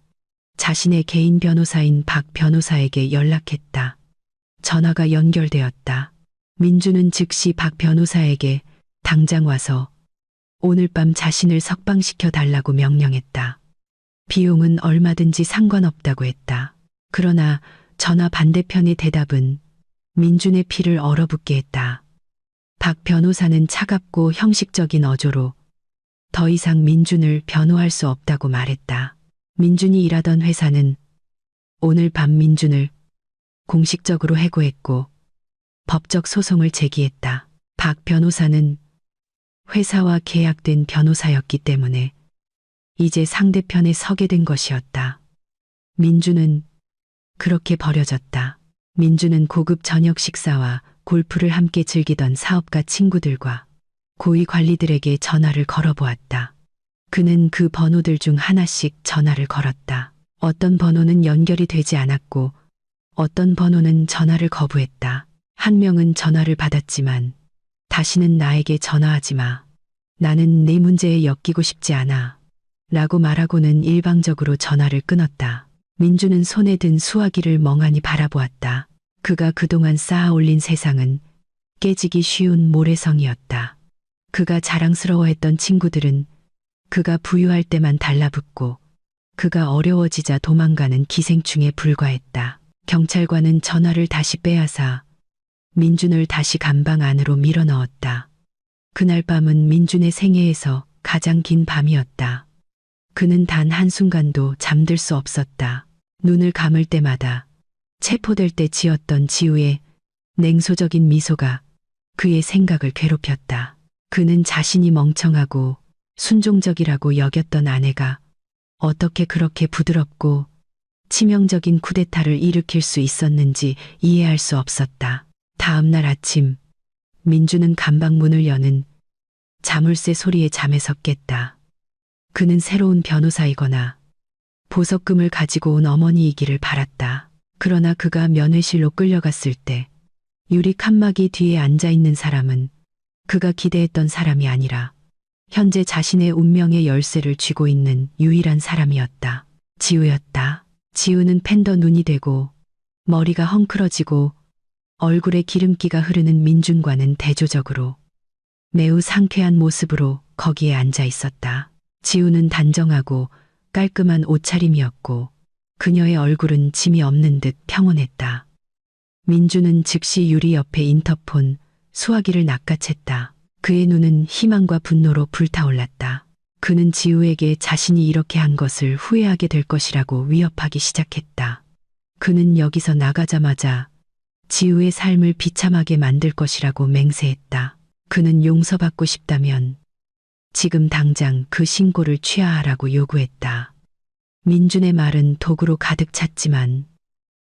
Speaker 1: 자신의 개인 변호사인 박 변호사에게 연락했다. 전화가 연결되었다. 민준은 즉시 박 변호사에게 당장 와서 오늘 밤 자신을 석방시켜 달라고 명령했다. 비용은 얼마든지 상관없다고 했다. 그러나 전화 반대편의 대답은 민준의 피를 얼어붙게 했다. 박 변호사는 차갑고 형식적인 어조로 더 이상 민준을 변호할 수 없다고 말했다. 민준이 일하던 회사는 오늘 밤 민준을 공식적으로 해고했고 법적 소송을 제기했다. 박 변호사는 회사와 계약된 변호사였기 때문에 이제 상대편에 서게 된 것이었다. 민준은 그렇게 버려졌다. 민준은 고급 저녁 식사와 골프를 함께 즐기던 사업가 친구들과 고위 관리들에게 전화를 걸어보았다. 그는 그 번호들 중 하나씩 전화를 걸었다. 어떤 번호는 연결이 되지 않았고 어떤 번호는 전화를 거부했다. 한 명은 전화를 받았지만 다시는 나에게 전화하지 마. 나는 내 문제에 엮이고 싶지 않아. 라고 말하고는 일방적으로 전화를 끊었다. 민주는 손에 든 수화기를 멍하니 바라보았다. 그가 그동안 쌓아 올린 세상은 깨지기 쉬운 모래성이었다. 그가 자랑스러워했던 친구들은 그가 부유할 때만 달라붙고 그가 어려워지자 도망가는 기생충에 불과했다. 경찰관은 전화를 다시 빼앗아 민준을 다시 감방 안으로 밀어넣었다. 그날 밤은 민준의 생애에서 가장 긴 밤이었다. 그는 단 한순간도 잠들 수 없었다. 눈을 감을 때마다 체포될 때 지었던 지우의 냉소적인 미소가 그의 생각을 괴롭혔다. 그는 자신이 멍청하고 순종적이라고 여겼던 아내가 어떻게 그렇게 부드럽고 치명적인 쿠데타를 일으킬 수 있었는지 이해할 수 없었다. 다음 날 아침 민주는 감방문을 여는 자물쇠 소리에 잠에서 깼다. 그는 새로운 변호사이거나 보석금을 가지고 온 어머니이기를 바랐다. 그러나 그가 면회실로 끌려갔을 때 유리 칸막이 뒤에 앉아있는 사람은 그가 기대했던 사람이 아니라 현재 자신의 운명의 열쇠를 쥐고 있는 유일한 사람이었다. 지우였다. 지우는 팬더 눈이 되고 머리가 헝클어지고 얼굴에 기름기가 흐르는 민준과는 대조적으로 매우 상쾌한 모습으로 거기에 앉아 있었다. 지우는 단정하고 깔끔한 옷차림이었고 그녀의 얼굴은 짐이 없는 듯 평온했다. 민준은 즉시 유리 옆에 인터폰 수화기를 낚아챘다. 그의 눈은 희망과 분노로 불타올랐다. 그는 지우에게 자신이 이렇게 한 것을 후회하게 될 것이라고 위협하기 시작했다. 그는 여기서 나가자마자 지우의 삶을 비참하게 만들 것이라고 맹세했다. 그는 용서받고 싶다면 지금 당장 그 신고를 취하하라고 요구했다. 민준의 말은 독으로 가득 찼지만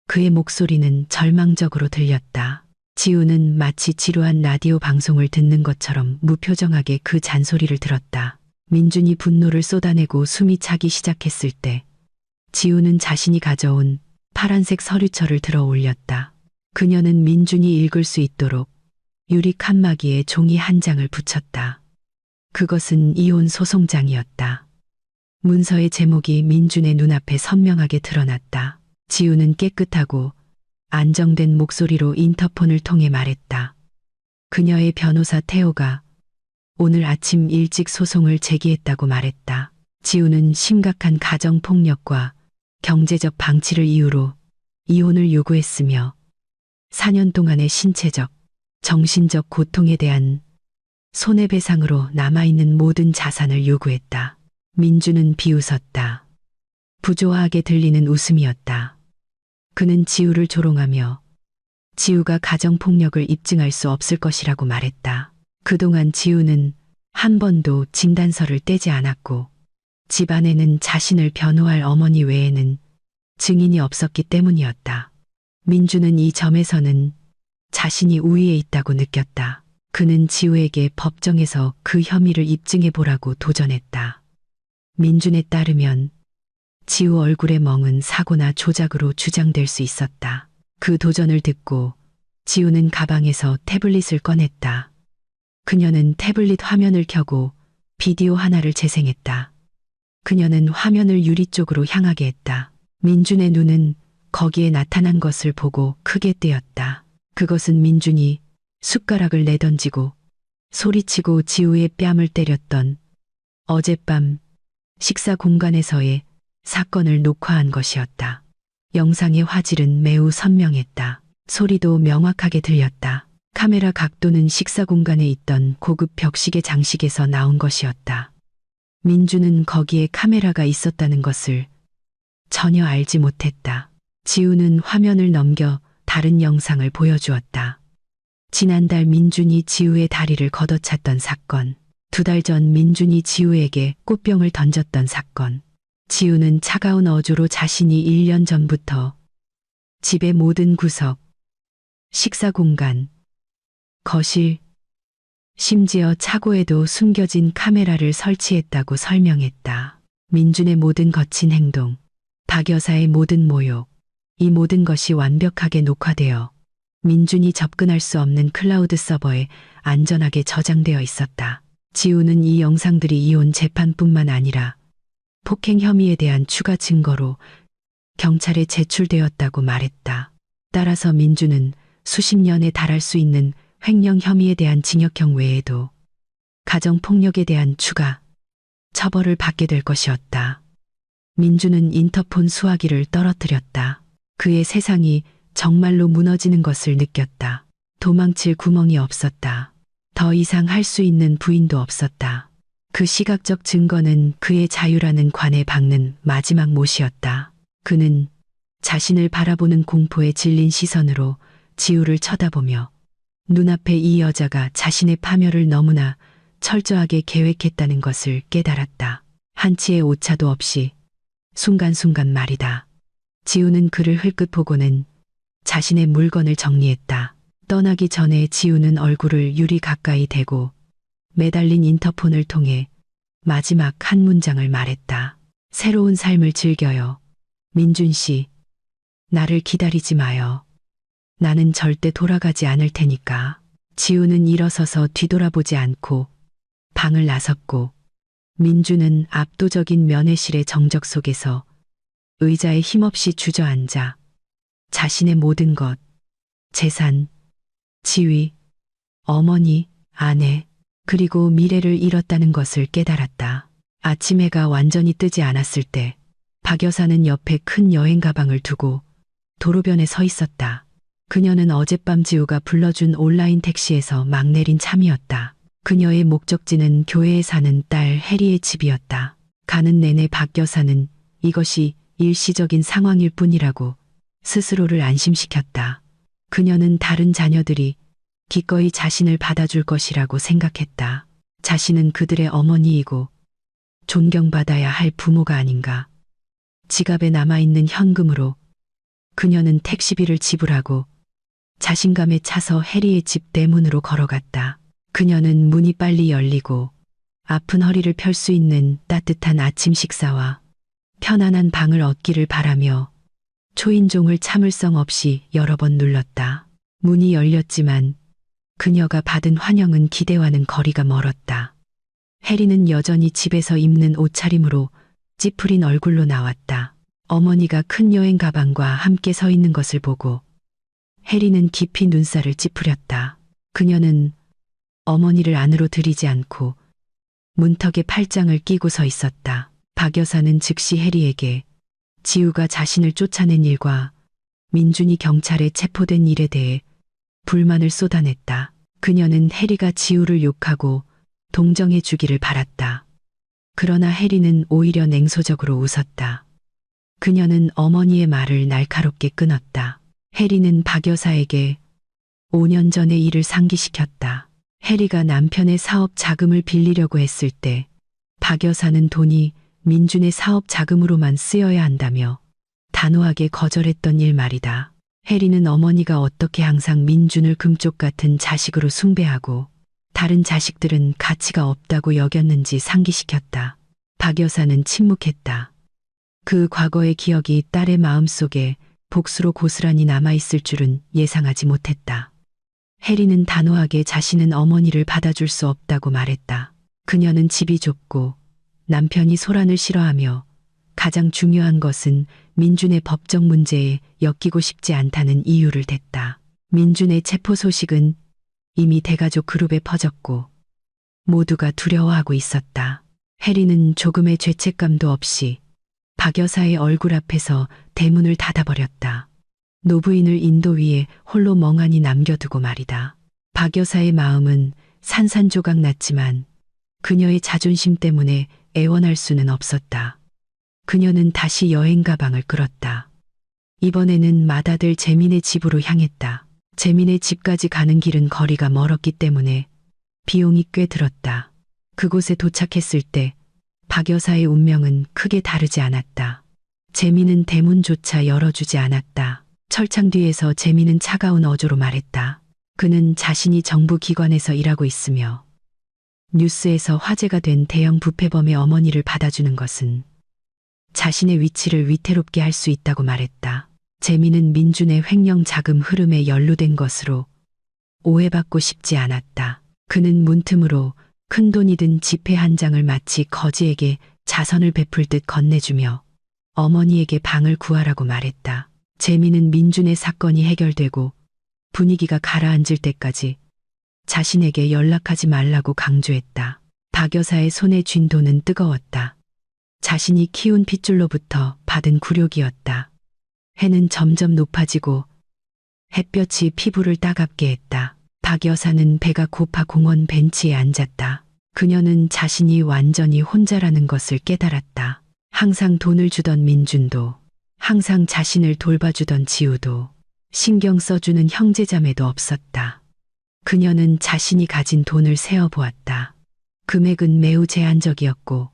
Speaker 1: 그의 목소리는 절망적으로 들렸다. 지우는 마치 지루한 라디오 방송을 듣는 것처럼 무표정하게 그 잔소리를 들었다. 민준이 분노를 쏟아내고 숨이 차기 시작했을 때 지우는 자신이 가져온 파란색 서류철을 들어 올렸다. 그녀는 민준이 읽을 수 있도록 유리 칸막이에 종이 한 장을 붙였다. 그것은 이혼 소송장이었다. 문서의 제목이 민준의 눈앞에 선명하게 드러났다. 지우는 깨끗하고 안정된 목소리로 인터폰을 통해 말했다. 그녀의 변호사 태호가 오늘 아침 일찍 소송을 제기했다고 말했다. 지우는 심각한 가정폭력과 경제적 방치를 이유로 이혼을 요구했으며 4년 동안의 신체적, 정신적 고통에 대한 손해배상으로 남아있는 모든 자산을 요구했다. 민준은 비웃었다. 부조화하게 들리는 웃음이었다. 그는 지우를 조롱하며 지우가 가정폭력을 입증할 수 없을 것이라고 말했다. 그동안 지우는 한 번도 진단서를 떼지 않았고 집안에는 자신을 변호할 어머니 외에는 증인이 없었기 때문이었다. 민준은 이 점에서는 자신이 우위에 있다고 느꼈다. 그는 지우에게 법정에서 그 혐의를 입증해 보라고 도전했다. 민준에 따르면 지우 얼굴의 멍은 사고나 조작으로 주장될 수 있었다. 그 도전을 듣고 지우는 가방에서 태블릿을 꺼냈다. 그녀는 태블릿 화면을 켜고 비디오 하나를 재생했다. 그녀는 화면을 유리 쪽으로 향하게 했다. 민준의 눈은 거기에 나타난 것을 보고 크게 뜨였다. 그것은 민준이 숟가락을 내던지고 소리치고 지우의 뺨을 때렸던 어젯밤 식사 공간에서의 사건을 녹화한 것이었다. 영상의 화질은 매우 선명했다. 소리도 명확하게 들렸다. 카메라 각도는 식사 공간에 있던 고급 벽시계 장식에서 나온 것이었다. 민주는 거기에 카메라가 있었다는 것을 전혀 알지 못했다. 지우는 화면을 넘겨 다른 영상을 보여주었다. 지난달 민준이 지우의 다리를 걷어찼던 사건, 2달 전 민준이 지우에게 꽃병을 던졌던 사건. 지우는 차가운 어조로 자신이 1년 전부터 집의 모든 구석, 식사 공간, 거실, 심지어 차고에도 숨겨진 카메라를 설치했다고 설명했다. 민준의 모든 거친 행동, 박 여사의 모든 모욕, 이 모든 것이 완벽하게 녹화되어 민준이 접근할 수 없는 클라우드 서버에 안전하게 저장되어 있었다. 지우는 이 영상들이 이혼 재판뿐만 아니라 폭행 혐의에 대한 추가 증거로 경찰에 제출되었다고 말했다. 따라서 민준은 수십 년에 달할 수 있는 횡령 혐의에 대한 징역형 외에도 가정폭력에 대한 추가 처벌을 받게 될 것이었다. 민준은 인터폰 수화기를 떨어뜨렸다. 그의 세상이 정말로 무너지는 것을 느꼈다. 도망칠 구멍이 없었다. 더 이상 할 수 있는 부인도 없었다. 그 시각적 증거는 그의 자유라는 관에 박는 마지막 못이었다. 그는 자신을 바라보는 공포에 질린 시선으로 지우를 쳐다보며 눈앞에 이 여자가 자신의 파멸을 너무나 철저하게 계획했다는 것을 깨달았다. 한치의 오차도 없이 순간순간 말이다. 지우는 그를 흘끗 보고는 자신의 물건을 정리했다. 떠나기 전에 지우는 얼굴을 유리 가까이 대고 매달린 인터폰을 통해 마지막 한 문장을 말했다. 새로운 삶을 즐겨요. 민준 씨, 나를 기다리지 마요. 나는 절대 돌아가지 않을 테니까. 지우는 일어서서 뒤돌아보지 않고 방을 나섰고 민준은 압도적인 면회실의 정적 속에서 의자에 힘없이 주저앉아 자신의 모든 것, 재산, 지위, 어머니, 아내, 그리고 미래를 잃었다는 것을 깨달았다. 아침 해가 완전히 뜨지 않았을 때 박 여사는 옆에 큰 여행 가방을 두고 도로변에 서 있었다. 그녀는 어젯밤 지우가 불러준 온라인 택시에서 막 내린 참이었다. 그녀의 목적지는 교회에 사는 딸 해리의 집이었다. 가는 내내 박 여사는 이것이 일시적인 상황일 뿐이라고 스스로를 안심시켰다. 그녀는 다른 자녀들이 기꺼이 자신을 받아줄 것이라고 생각했다. 자신은 그들의 어머니이고 존경받아야 할 부모가 아닌가. 지갑에 남아있는 현금으로 그녀는 택시비를 지불하고 자신감에 차서 해리의 집 대문으로 걸어갔다. 그녀는 문이 빨리 열리고 아픈 허리를 펼 수 있는 따뜻한 아침 식사와 편안한 방을 얻기를 바라며 초인종을 참을성 없이 여러 번 눌렀다. 문이 열렸지만 그녀가 받은 환영은 기대와는 거리가 멀었다. 해리는 여전히 집에서 입는 옷차림으로 찌푸린 얼굴로 나왔다. 어머니가 큰 여행 가방과 함께 서 있는 것을 보고 해리는 깊이 눈살을 찌푸렸다. 그녀는 어머니를 안으로 들이지 않고 문턱에 팔짱을 끼고 서 있었다. 박 여사는 즉시 해리에게 지우가 자신을 쫓아낸 일과 민준이 경찰에 체포된 일에 대해 불만을 쏟아냈다. 그녀는 해리가 지우를 욕하고 동정해 주기를 바랐다. 그러나 해리는 오히려 냉소적으로 웃었다. 그녀는 어머니의 말을 날카롭게 끊었다. 해리는 박 여사에게 5년 전의 일을 상기시켰다. 해리가 남편의 사업 자금을 빌리려고 했을 때 박 여사는 돈이 민준의 사업 자금으로만 쓰여야 한다며 단호하게 거절했던 일 말이다. 해리는 어머니가 어떻게 항상 민준을 금쪽 같은 자식으로 숭배하고 다른 자식들은 가치가 없다고 여겼는지 상기시켰다. 박 여사는 침묵했다. 그 과거의 기억이 딸의 마음속에 복수로 고스란히 남아있을 줄은 예상하지 못했다. 해리는 단호하게 자신은 어머니를 받아줄 수 없다고 말했다. 그녀는 집이 좁고 남편이 소란을 싫어하며 가장 중요한 것은 민준의 법적 문제에 엮이고 싶지 않다는 이유를 댔다. 민준의 체포 소식은 이미 대가족 그룹에 퍼졌고 모두가 두려워하고 있었다. 해리는 조금의 죄책감도 없이 박 여사의 얼굴 앞에서 대문을 닫아버렸다. 노부인을 인도 위에 홀로 멍하니 남겨두고 말이다. 박 여사의 마음은 산산조각 났지만 그녀의 자존심 때문에 애원할 수는 없었다. 그녀는 다시 여행 가방을 끌었다. 이번에는 맏아들 재민의 집으로 향했다. 재민의 집까지 가는 길은 거리가 멀었기 때문에 비용이 꽤 들었다. 그곳에 도착했을 때 박 여사의 운명은 크게 다르지 않았다. 재민은 대문조차 열어주지 않았다. 철창 뒤에서 재민은 차가운 어조로 말했다. 그는 자신이 정부 기관에서 일하고 있으며 뉴스에서 화제가 된 대형 부패범의 어머니를 받아주는 것은 자신의 위치를 위태롭게 할 수 있다고 말했다. 재민은 민준의 횡령 자금 흐름에 연루된 것으로 오해받고 싶지 않았다. 그는 문틈으로 큰돈이 든 지폐 한 장을 마치 거지에게 자선을 베풀 듯 건네주며 어머니에게 방을 구하라고 말했다. 재민은 민준의 사건이 해결되고 분위기가 가라앉을 때까지 자신에게 연락하지 말라고 강조했다. 박 여사의 손에 쥔 돈은 뜨거웠다. 자신이 키운 핏줄로부터 받은 굴욕이었다. 해는 점점 높아지고 햇볕이 피부를 따갑게 했다. 박 여사는 배가 고파 공원 벤치에 앉았다. 그녀는 자신이 완전히 혼자라는 것을 깨달았다. 항상 돈을 주던 민준도, 항상 자신을 돌봐주던 지우도, 신경 써주는 형제자매도 없었다. 그녀는 자신이 가진 돈을 세어보았다. 금액은 매우 제한적이었고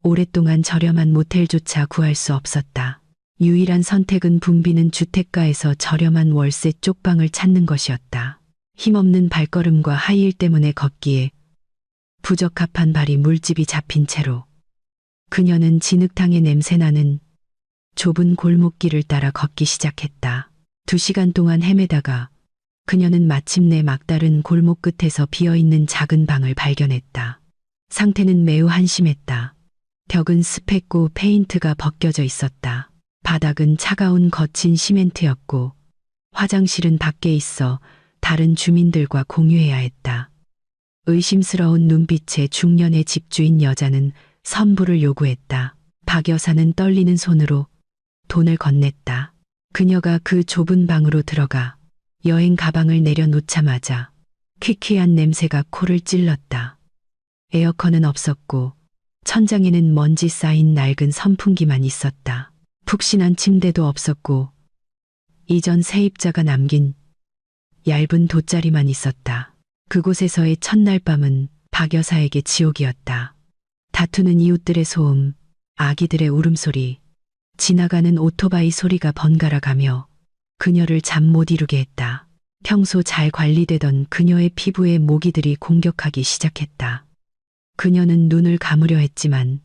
Speaker 1: 오랫동안 저렴한 모텔조차 구할 수 없었다. 유일한 선택은 붐비는 주택가에서 저렴한 월세 쪽방을 찾는 것이었다. 힘없는 발걸음과 하이힐 때문에 걷기에 부적합한 발이 물집이 잡힌 채로 그녀는 진흙탕에 냄새나는 좁은 골목길을 따라 걷기 시작했다. 2시간 동안 헤매다가 그녀는 마침내 막다른 골목 끝에서 비어있는 작은 방을 발견했다. 상태는 매우 한심했다. 벽은 습했고 페인트가 벗겨져 있었다. 바닥은 차가운 거친 시멘트였고 화장실은 밖에 있어 다른 주민들과 공유해야 했다. 의심스러운 눈빛의 중년의 집주인 여자는 선불을 요구했다. 박 여사는 떨리는 손으로 돈을 건넸다. 그녀가 그 좁은 방으로 들어가 여행 가방을 내려놓자마자 퀴퀴한 냄새가 코를 찔렀다. 에어컨은 없었고 천장에는 먼지 쌓인 낡은 선풍기만 있었다. 푹신한 침대도 없었고 이전 세입자가 남긴 얇은 돗자리만 있었다. 그곳에서의 첫날 밤은 박 여사에게 지옥이었다. 다투는 이웃들의 소음, 아기들의 울음소리, 지나가는 오토바이 소리가 번갈아 가며 그녀를 잠 못 이루게 했다. 평소 잘 관리되던 그녀의 피부에 모기들이 공격하기 시작했다. 그녀는 눈을 감으려 했지만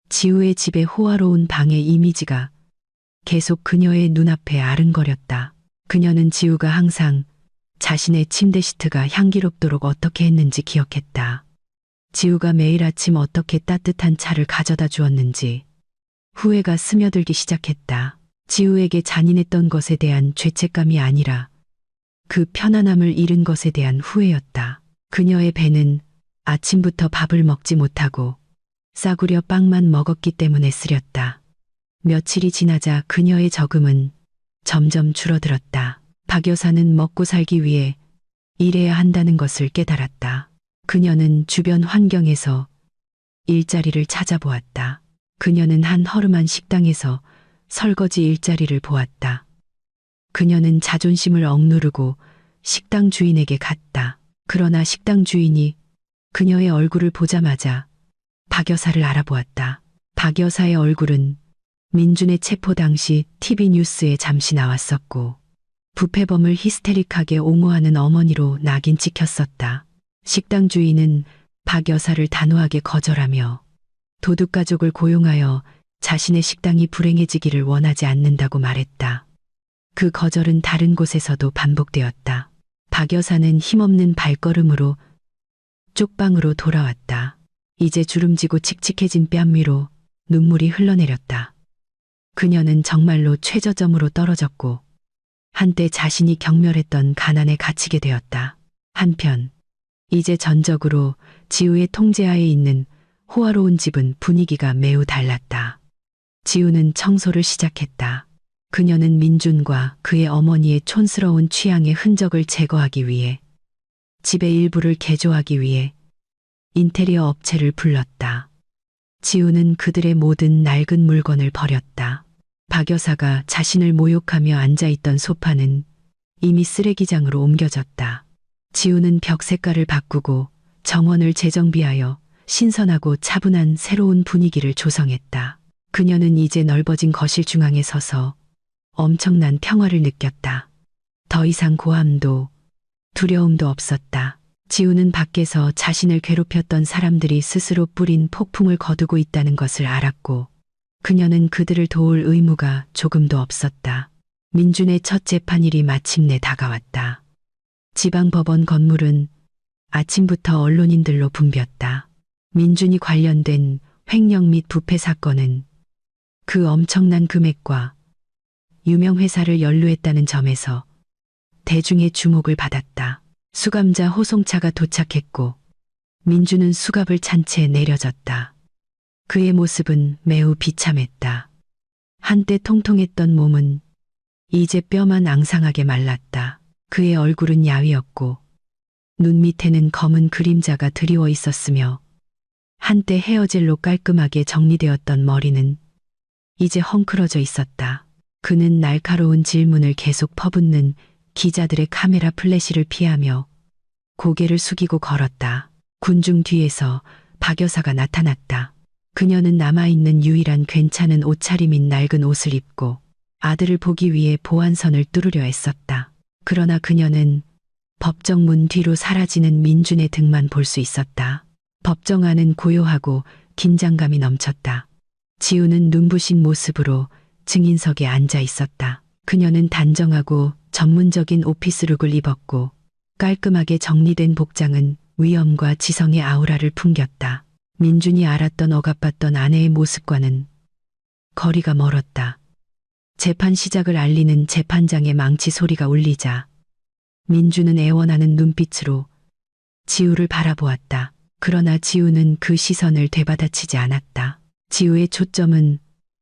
Speaker 1: 지우의 집의 호화로운 방의 이미지가 계속 그녀의 눈앞에 아른거렸다. 그녀는 지우가 항상 자신의 침대 시트가 향기롭도록 어떻게 했는지 기억했다. 지우가 매일 아침 어떻게 따뜻한 차를 가져다 주었는지 후회가 스며들기 시작했다. 지우에게 잔인했던 것에 대한 죄책감이 아니라 그 편안함을 잃은 것에 대한 후회였다. 그녀의 배는 아침부터 밥을 먹지 못하고 싸구려 빵만 먹었기 때문에 쓰렸다. 며칠이 지나자 그녀의 저금은 점점 줄어들었다. 박 여사는 먹고 살기 위해 일해야 한다는 것을 깨달았다. 그녀는 주변 환경에서 일자리를 찾아보았다. 그녀는 한 허름한 식당에서 설거지 일자리를 보았다. 그녀는 자존심을 억누르고 식당 주인에게 갔다. 그러나 식당 주인이 그녀의 얼굴을 보자마자 박 여사를 알아보았다. 박 여사의 얼굴은 민준의 체포 당시 TV 뉴스에 잠시 나왔었고 부패범을 히스테릭하게 옹호하는 어머니로 낙인 찍혔었다. 식당 주인은 박 여사를 단호하게 거절하며 도둑가족을 고용하여 자신의 식당이 불행해지기를 원하지 않는다고 말했다. 그 거절은 다른 곳에서도 반복되었다. 박 여사는 힘없는 발걸음으로 쪽방으로 돌아왔다. 이제 주름지고 칙칙해진 뺨 위로 눈물이 흘러내렸다. 그녀는 정말로 최저점으로 떨어졌고 한때 자신이 경멸했던 가난에 갇히게 되었다. 한편 이제 전적으로 지우의 통제하에 있는 호화로운 집은 분위기가 매우 달랐다. 지우는 청소를 시작했다. 그녀는 민준과 그의 어머니의 촌스러운 취향의 흔적을 제거하기 위해 집의 일부를 개조하기 위해 인테리어 업체를 불렀다. 지우는 그들의 모든 낡은 물건을 버렸다. 박 여사가 자신을 모욕하며 앉아있던 소파는 이미 쓰레기장으로 옮겨졌다. 지우는 벽 색깔을 바꾸고 정원을 재정비하여 신선하고 차분한 새로운 분위기를 조성했다. 그녀는 이제 넓어진 거실 중앙에 서서 엄청난 평화를 느꼈다. 더 이상 고함도 두려움도 없었다. 지우는 밖에서 자신을 괴롭혔던 사람들이 스스로 뿌린 폭풍을 거두고 있다는 것을 알았고 그녀는 그들을 도울 의무가 조금도 없었다. 민준의 첫 재판일이 마침내 다가왔다. 지방법원 건물은 아침부터 언론인들로 붐볐다. 민준이 관련된 횡령 및 부패 사건은 그 엄청난 금액과 유명 회사를 연루했다는 점에서 대중의 주목을 받았다. 수감자 호송차가 도착했고 민준은 수갑을 찬 채 내려졌다. 그의 모습은 매우 비참했다. 한때 통통했던 몸은 이제 뼈만 앙상하게 말랐다. 그의 얼굴은 야위었고 눈 밑에는 검은 그림자가 드리워 있었으며 한때 헤어젤로 깔끔하게 정리되었던 머리는 이제 헝클어져 있었다. 그는 날카로운 질문을 계속 퍼붓는 기자들의 카메라 플래시를 피하며 고개를 숙이고 걸었다. 군중 뒤에서 박 여사가 나타났다. 그녀는 남아있는 유일한 괜찮은 옷차림인 낡은 옷을 입고 아들을 보기 위해 보안선을 뚫으려 애썼다. 그러나 그녀는 법정 문 뒤로 사라지는 민준의 등만 볼 수 있었다. 법정 안은 고요하고 긴장감이 넘쳤다. 지우는 눈부신 모습으로 증인석에 앉아 있었다. 그녀는 단정하고 전문적인 오피스룩을 입었고 깔끔하게 정리된 복장은 위엄과 지성의 아우라를 풍겼다. 민준이 알았던 억압받던 아내의 모습과는 거리가 멀었다. 재판 시작을 알리는 재판장의 망치 소리가 울리자 민준은 애원하는 눈빛으로 지우를 바라보았다. 그러나 지우는 그 시선을 되받아치지 않았다. 지우의 초점은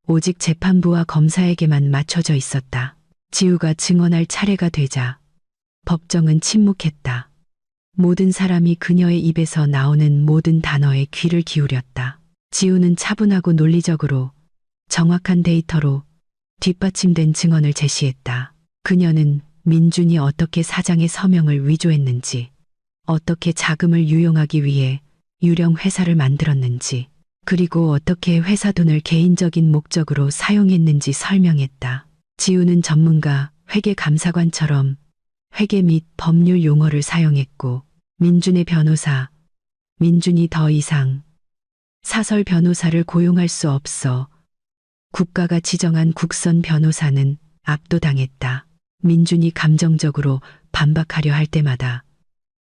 Speaker 1: 오직 재판부와 검사에게만 맞춰져 있었다. 지우가 증언할 차례가 되자 법정은 침묵했다. 모든 사람이 그녀의 입에서 나오는 모든 단어에 귀를 기울였다. 지우는 차분하고 논리적으로 정확한 데이터로 뒷받침된 증언을 제시했다. 그녀는 민준이 어떻게 사장의 서명을 위조했는지, 어떻게 자금을 유용하기 위해 유령 회사를 만들었는지, 그리고 어떻게 회사 돈을 개인적인 목적으로 사용했는지 설명했다. 지우는 전문가, 회계 감사관처럼 회계 및 법률 용어를 사용했고 민준의 변호사, 민준이 더 이상 사설 변호사를 고용할 수 없어 국가가 지정한 국선 변호사는 압도당했다. 민준이 감정적으로 반박하려 할 때마다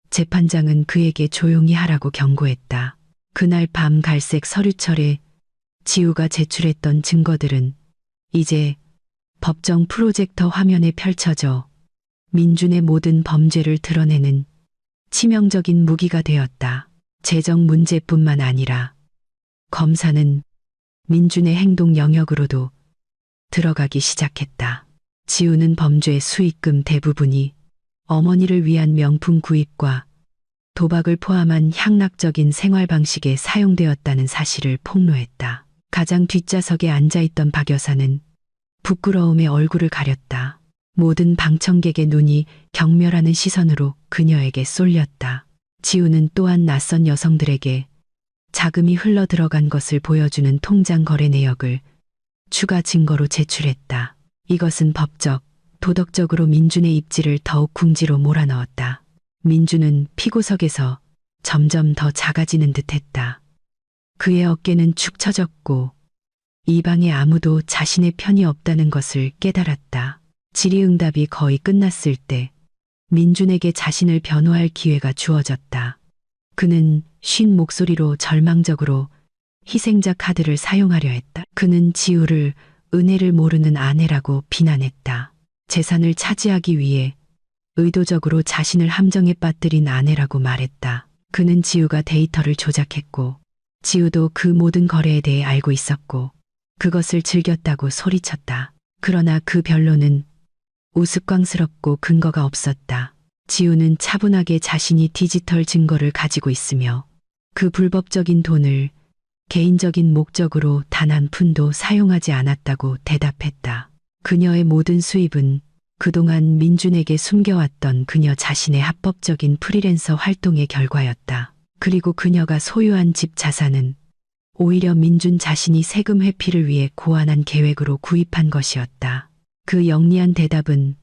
Speaker 1: 재판장은 그에게 조용히 하라고 경고했다. 그날 밤 갈색 서류철에 지우가 제출했던 증거들은 이제 법정 프로젝터 화면에 펼쳐져 민준의 모든 범죄를 드러내는 치명적인 무기가 되었다. 재정 문제뿐만 아니라 검사는 민준의 행동 영역으로도 들어가기 시작했다. 지우는 범죄 수익금 대부분이 어머니를 위한 명품 구입과 도박을 포함한 향락적인 생활 방식에 사용되었다는 사실을 폭로했다. 가장 뒷좌석에 앉아있던 박 여사는 부끄러움에 얼굴을 가렸다. 모든 방청객의 눈이 경멸하는 시선으로 그녀에게 쏠렸다. 지우는 또한 낯선 여성들에게 자금이 흘러 들어간 것을 보여주는 통장 거래 내역을 추가 증거로 제출했다. 이것은 법적, 도덕적으로 민준의 입지를 더욱 궁지로 몰아넣었다. 민준은 피고석에서 점점 더 작아지는 듯했다. 그의 어깨는 축 처졌고 이 방에 아무도 자신의 편이 없다는 것을 깨달았다. 질의응답이 거의 끝났을 때 민준에게 자신을 변호할 기회가 주어졌다. 그는 쉰 목소리로 절망적으로 희생자 카드를 사용하려 했다. 그는 지우를 은혜를 모르는 아내라고 비난했다. 재산을 차지하기 위해 의도적으로 자신을 함정에 빠뜨린 아내라고 말했다. 그는 지우가 데이터를 조작했고 지우도 그 모든 거래에 대해 알고 있었고 그것을 즐겼다고 소리쳤다. 그러나 그 변론은 우스꽝스럽고 근거가 없었다. 지우는 차분하게 자신이 디지털 증거를 가지고 있으며 그 불법적인 돈을 개인적인 목적으로 단 한 푼도 사용하지 않았다고 대답했다. 그녀의 모든 수입은 그동안 민준에게 숨겨왔던 그녀 자신의 합법적인 프리랜서 활동의 결과였다. 그리고 그녀가 소유한 집 자산은 오히려 민준 자신이 세금 회피를 위해 고안한 계획으로 구입한 것이었다. 그 영리한 대답은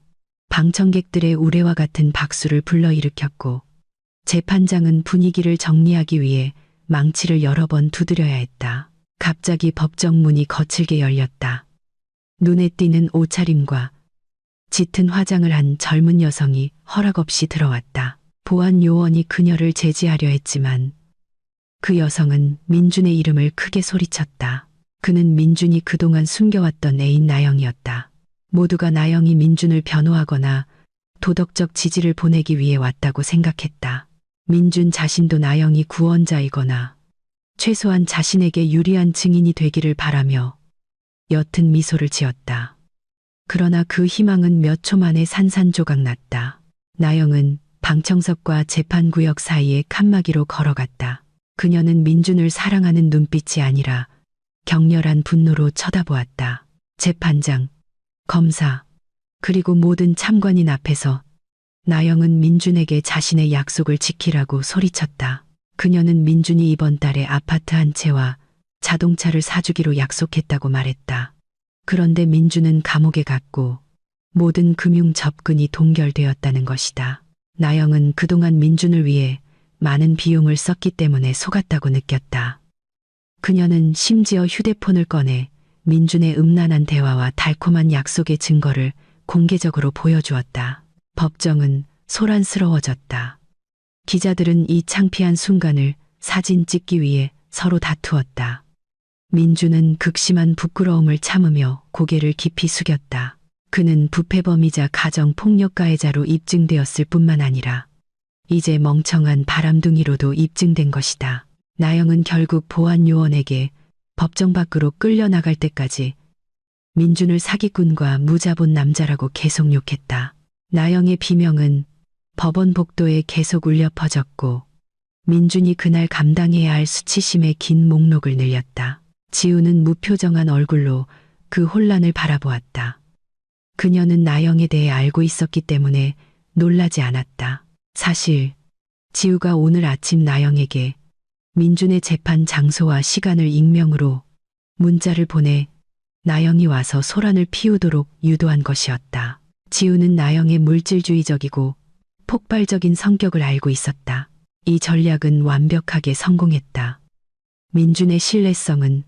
Speaker 1: 방청객들의 우레와 같은 박수를 불러일으켰고 재판장은 분위기를 정리하기 위해 망치를 여러 번 두드려야 했다. 갑자기 법정 문이 거칠게 열렸다. 눈에 띄는 옷차림과 짙은 화장을 한 젊은 여성이 허락 없이 들어왔다. 보안 요원이 그녀를 제지하려 했지만 그 여성은 민준의 이름을 크게 소리쳤다. 그는 민준이 그동안 숨겨왔던 애인 나영이었다. 모두가 나영이 민준을 변호하거나 도덕적 지지를 보내기 위해 왔다고 생각했다. 민준 자신도 나영이 구원자이거나 최소한 자신에게 유리한 증인이 되기를 바라며 옅은 미소를 지었다. 그러나 그 희망은 몇 초 만에 산산조각 났다. 나영은 방청석과 재판구역 사이에 칸막이로 걸어갔다. 그녀는 민준을 사랑하는 눈빛이 아니라 격렬한 분노로 쳐다보았다. 재판장, 검사, 그리고 모든 참관인 앞에서 나영은 민준에게 자신의 약속을 지키라고 소리쳤다. 그녀는 민준이 이번 달에 아파트 한 채와 자동차를 사주기로 약속했다고 말했다. 그런데 민준은 감옥에 갔고 모든 금융 접근이 동결되었다는 것이다. 나영은 그동안 민준을 위해 많은 비용을 썼기 때문에 속았다고 느꼈다. 그녀는 심지어 휴대폰을 꺼내 민준의 음란한 대화와 달콤한 약속의 증거를 공개적으로 보여주었다. 법정은 소란스러워졌다. 기자들은 이 창피한 순간을 사진 찍기 위해 서로 다투었다. 민준은 극심한 부끄러움을 참으며 고개를 깊이 숙였다. 그는 부패범이자 가정폭력가해자로 입증되었을 뿐만 아니라 이제 멍청한 바람둥이로도 입증된 것이다. 나영은 결국 보안요원에게 법정 밖으로 끌려나갈 때까지 민준을 사기꾼과 무자본 남자라고 계속 욕했다. 나영의 비명은 법원 복도에 계속 울려 퍼졌고 민준이 그날 감당해야 할 수치심의 긴 목록을 늘렸다. 지우는 무표정한 얼굴로 그 혼란을 바라보았다. 그녀는 나영에 대해 알고 있었기 때문에 놀라지 않았다. 사실 지우가 오늘 아침 나영에게 민준의 재판 장소와 시간을 익명으로 문자를 보내 나영이 와서 소란을 피우도록 유도한 것이었다. 지우는 나영의 물질주의적이고 폭발적인 성격을 알고 있었다. 이 전략은 완벽하게 성공했다. 민준의 신뢰성은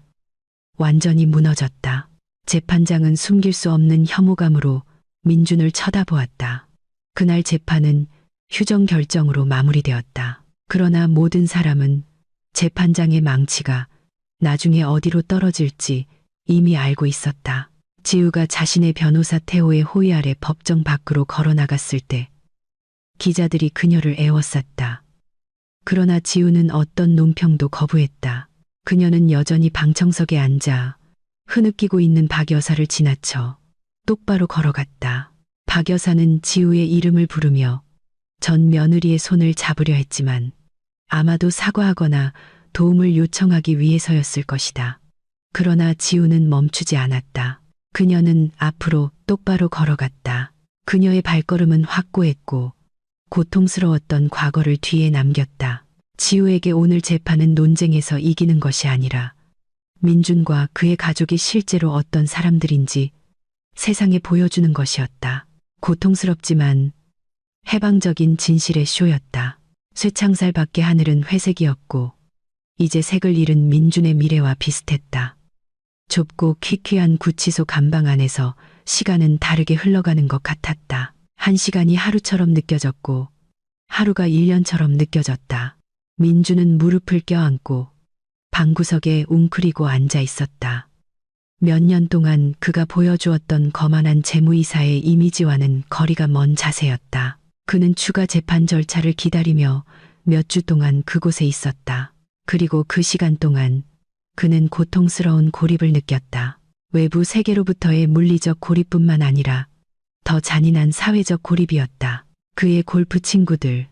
Speaker 1: 완전히 무너졌다. 재판장은 숨길 수 없는 혐오감으로 민준을 쳐다보았다. 그날 재판은 휴정 결정으로 마무리되었다. 그러나 모든 사람은 재판장의 망치가 나중에 어디로 떨어질지 이미 알고 있었다. 지우가 자신의 변호사 태호의 호의 아래 법정 밖으로 걸어나갔을 때 기자들이 그녀를 애워쌌다. 그러나 지우는 어떤 논평도 거부했다. 그녀는 여전히 방청석에 앉아 흐느끼고 있는 박 여사를 지나쳐 똑바로 걸어갔다. 박 여사는 지우의 이름을 부르며 전 며느리의 손을 잡으려 했지만 아마도 사과하거나 도움을 요청하기 위해서였을 것이다. 그러나 지우는 멈추지 않았다. 그녀는 앞으로 똑바로 걸어갔다. 그녀의 발걸음은 확고했고 고통스러웠던 과거를 뒤에 남겼다. 지우에게 오늘 재판은 논쟁에서 이기는 것이 아니라 민준과 그의 가족이 실제로 어떤 사람들인지 세상에 보여주는 것이었다. 고통스럽지만 해방적인 진실의 쇼였다. 쇠창살 밖의 하늘은 회색이었고 이제 색을 잃은 민준의 미래와 비슷했다. 좁고 퀴퀴한 구치소 감방 안에서 시간은 다르게 흘러가는 것 같았다. 한 시간이 하루처럼 느껴졌고 하루가 1년처럼 느껴졌다. 민준은 무릎을 껴안고 방구석에 웅크리고 앉아 있었다. 몇 년 동안 그가 보여주었던 거만한 재무이사의 이미지와는 거리가 먼 자세였다. 그는 추가 재판 절차를 기다리며 몇 주 동안 그곳에 있었다. 그리고 그 시간 동안 그는 고통스러운 고립을 느꼈다. 외부 세계로부터의 물리적 고립뿐만 아니라 더 잔인한 사회적 고립이었다. 그의 골프 친구들,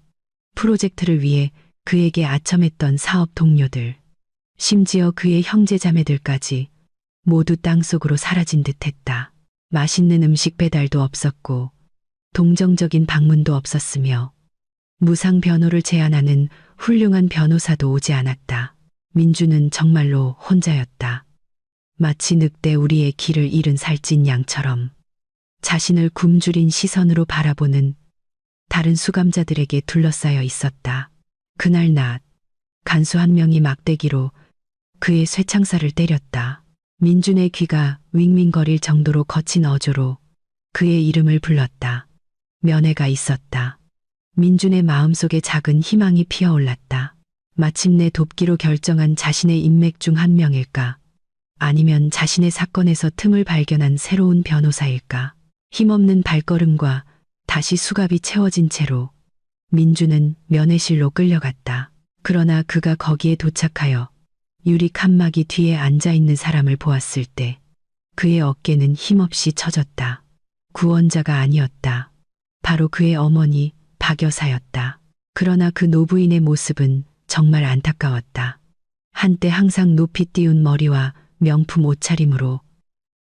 Speaker 1: 프로젝트를 위해 그에게 아첨했던 사업 동료들, 심지어 그의 형제자매들까지 모두 땅속으로 사라진 듯했다. 맛있는 음식 배달도 없었고 동정적인 방문도 없었으며 무상 변호를 제안하는 훌륭한 변호사도 오지 않았다. 민준은 정말로 혼자였다. 마치 늑대 우리의 길을 잃은 살찐 양처럼 자신을 굶주린 시선으로 바라보는 다른 수감자들에게 둘러싸여 있었다. 그날 낮, 간수 한 명이 막대기로 그의 쇠창살을 때렸다. 민준의 귀가 윙윙거릴 정도로 거친 어조로 그의 이름을 불렀다. 면회가 있었다. 민준의 마음속에 작은 희망이 피어올랐다. 마침내 돕기로 결정한 자신의 인맥 중 한 명일까? 아니면 자신의 사건에서 틈을 발견한 새로운 변호사일까? 힘없는 발걸음과 다시 수갑이 채워진 채로 민준은 면회실로 끌려갔다. 그러나 그가 거기에 도착하여 유리 칸막이 뒤에 앉아있는 사람을 보았을 때 그의 어깨는 힘없이 처졌다. 구원자가 아니었다. 바로 그의 어머니 박 여사였다. 그러나 그 노부인의 모습은 정말 안타까웠다. 한때 항상 높이 띄운 머리와 명품 옷차림으로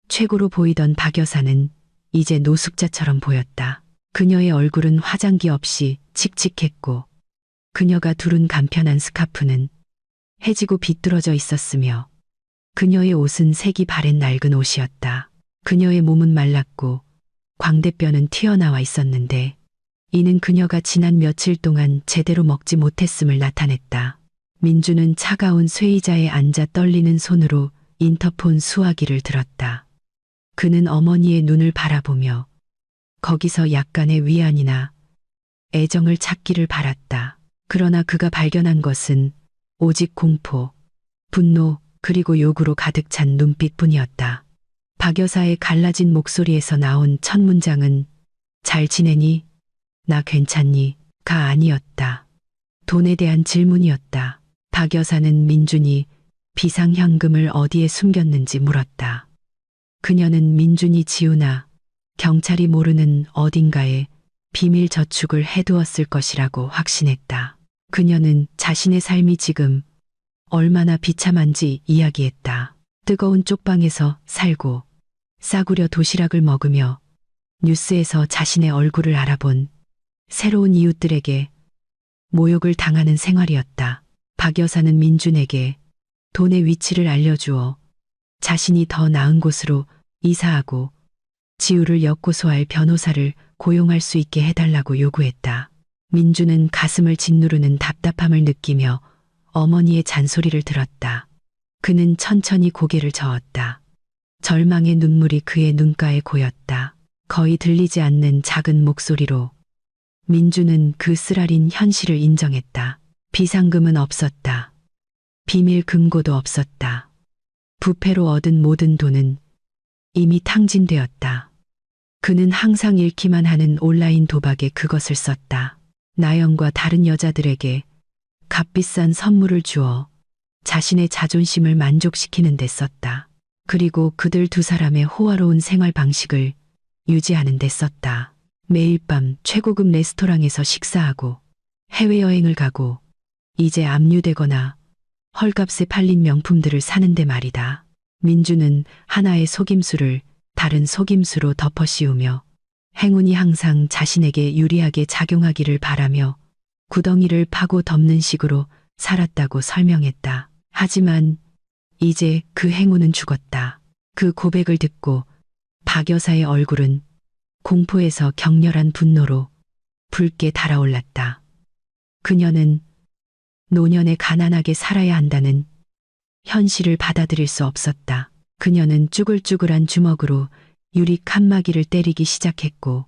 Speaker 1: 최고로 보이던 박 여사는 이제 노숙자처럼 보였다. 그녀의 얼굴은 화장기 없이 칙칙했고 그녀가 두른 간편한 스카프는 해지고 비뚤어져 있었으며 그녀의 옷은 색이 바랜 낡은 옷이었다. 그녀의 몸은 말랐고 광대뼈는 튀어나와 있었는데 이는 그녀가 지난 며칠 동안 제대로 먹지 못했음을 나타냈다. 민주는 차가운 쇠의자에 앉아 떨리는 손으로 인터폰 수화기를 들었다. 그는 어머니의 눈을 바라보며 거기서 약간의 위안이나 애정을 찾기를 바랐다. 그러나 그가 발견한 것은 오직 공포, 분노 그리고 욕으로 가득 찬 눈빛뿐이었다. 박 여사의 갈라진 목소리에서 나온 첫 문장은 잘 지내니? 나 괜찮니? 가 아니었다. 돈에 대한 질문이었다. 박 여사는 민준이 비상현금을 어디에 숨겼는지 물었다. 그녀는 민준이 지우나 경찰이 모르는 어딘가에 비밀 저축을 해두었을 것이라고 확신했다. 그녀는 자신의 삶이 지금 얼마나 비참한지 이야기했다. 뜨거운 쪽방에서 살고 싸구려 도시락을 먹으며 뉴스에서 자신의 얼굴을 알아본 새로운 이웃들에게 모욕을 당하는 생활이었다. 박 여사는 민준에게 돈의 위치를 알려주어 자신이 더 나은 곳으로 이사하고 지우를 역고소할 변호사를 고용할 수 있게 해달라고 요구했다. 민주는 가슴을 짓누르는 답답함을 느끼며 어머니의 잔소리를 들었다. 그는 천천히 고개를 저었다. 절망의 눈물이 그의 눈가에 고였다. 거의 들리지 않는 작은 목소리로 민주는 그 쓰라린 현실을 인정했다. 비상금은 없었다. 비밀 금고도 없었다. 부패로 얻은 모든 돈은 이미 탕진되었다. 그는 항상 잃기만 하는 온라인 도박에 그것을 썼다. 나영과 다른 여자들에게 값비싼 선물을 주어 자신의 자존심을 만족시키는 데 썼다. 그리고 그들 두 사람의 호화로운 생활 방식을 유지하는 데 썼다. 매일 밤 최고급 레스토랑에서 식사하고 해외여행을 가고 이제 압류되거나 헐값에 팔린 명품들을 사는데 말이다. 민주는 하나의 속임수를 다른 속임수로 덮어 씌우며 행운이 항상 자신에게 유리하게 작용하기를 바라며 구덩이를 파고 덮는 식으로 살았다고 설명했다. 하지만 이제 그 행운은 죽었다. 그 고백을 듣고 박 여사의 얼굴은 공포에서 격렬한 분노로 붉게 달아올랐다. 그녀는 노년에 가난하게 살아야 한다는 현실을 받아들일 수 없었다. 그녀는 쭈글쭈글한 주먹으로 유리 칸막이를 때리기 시작했고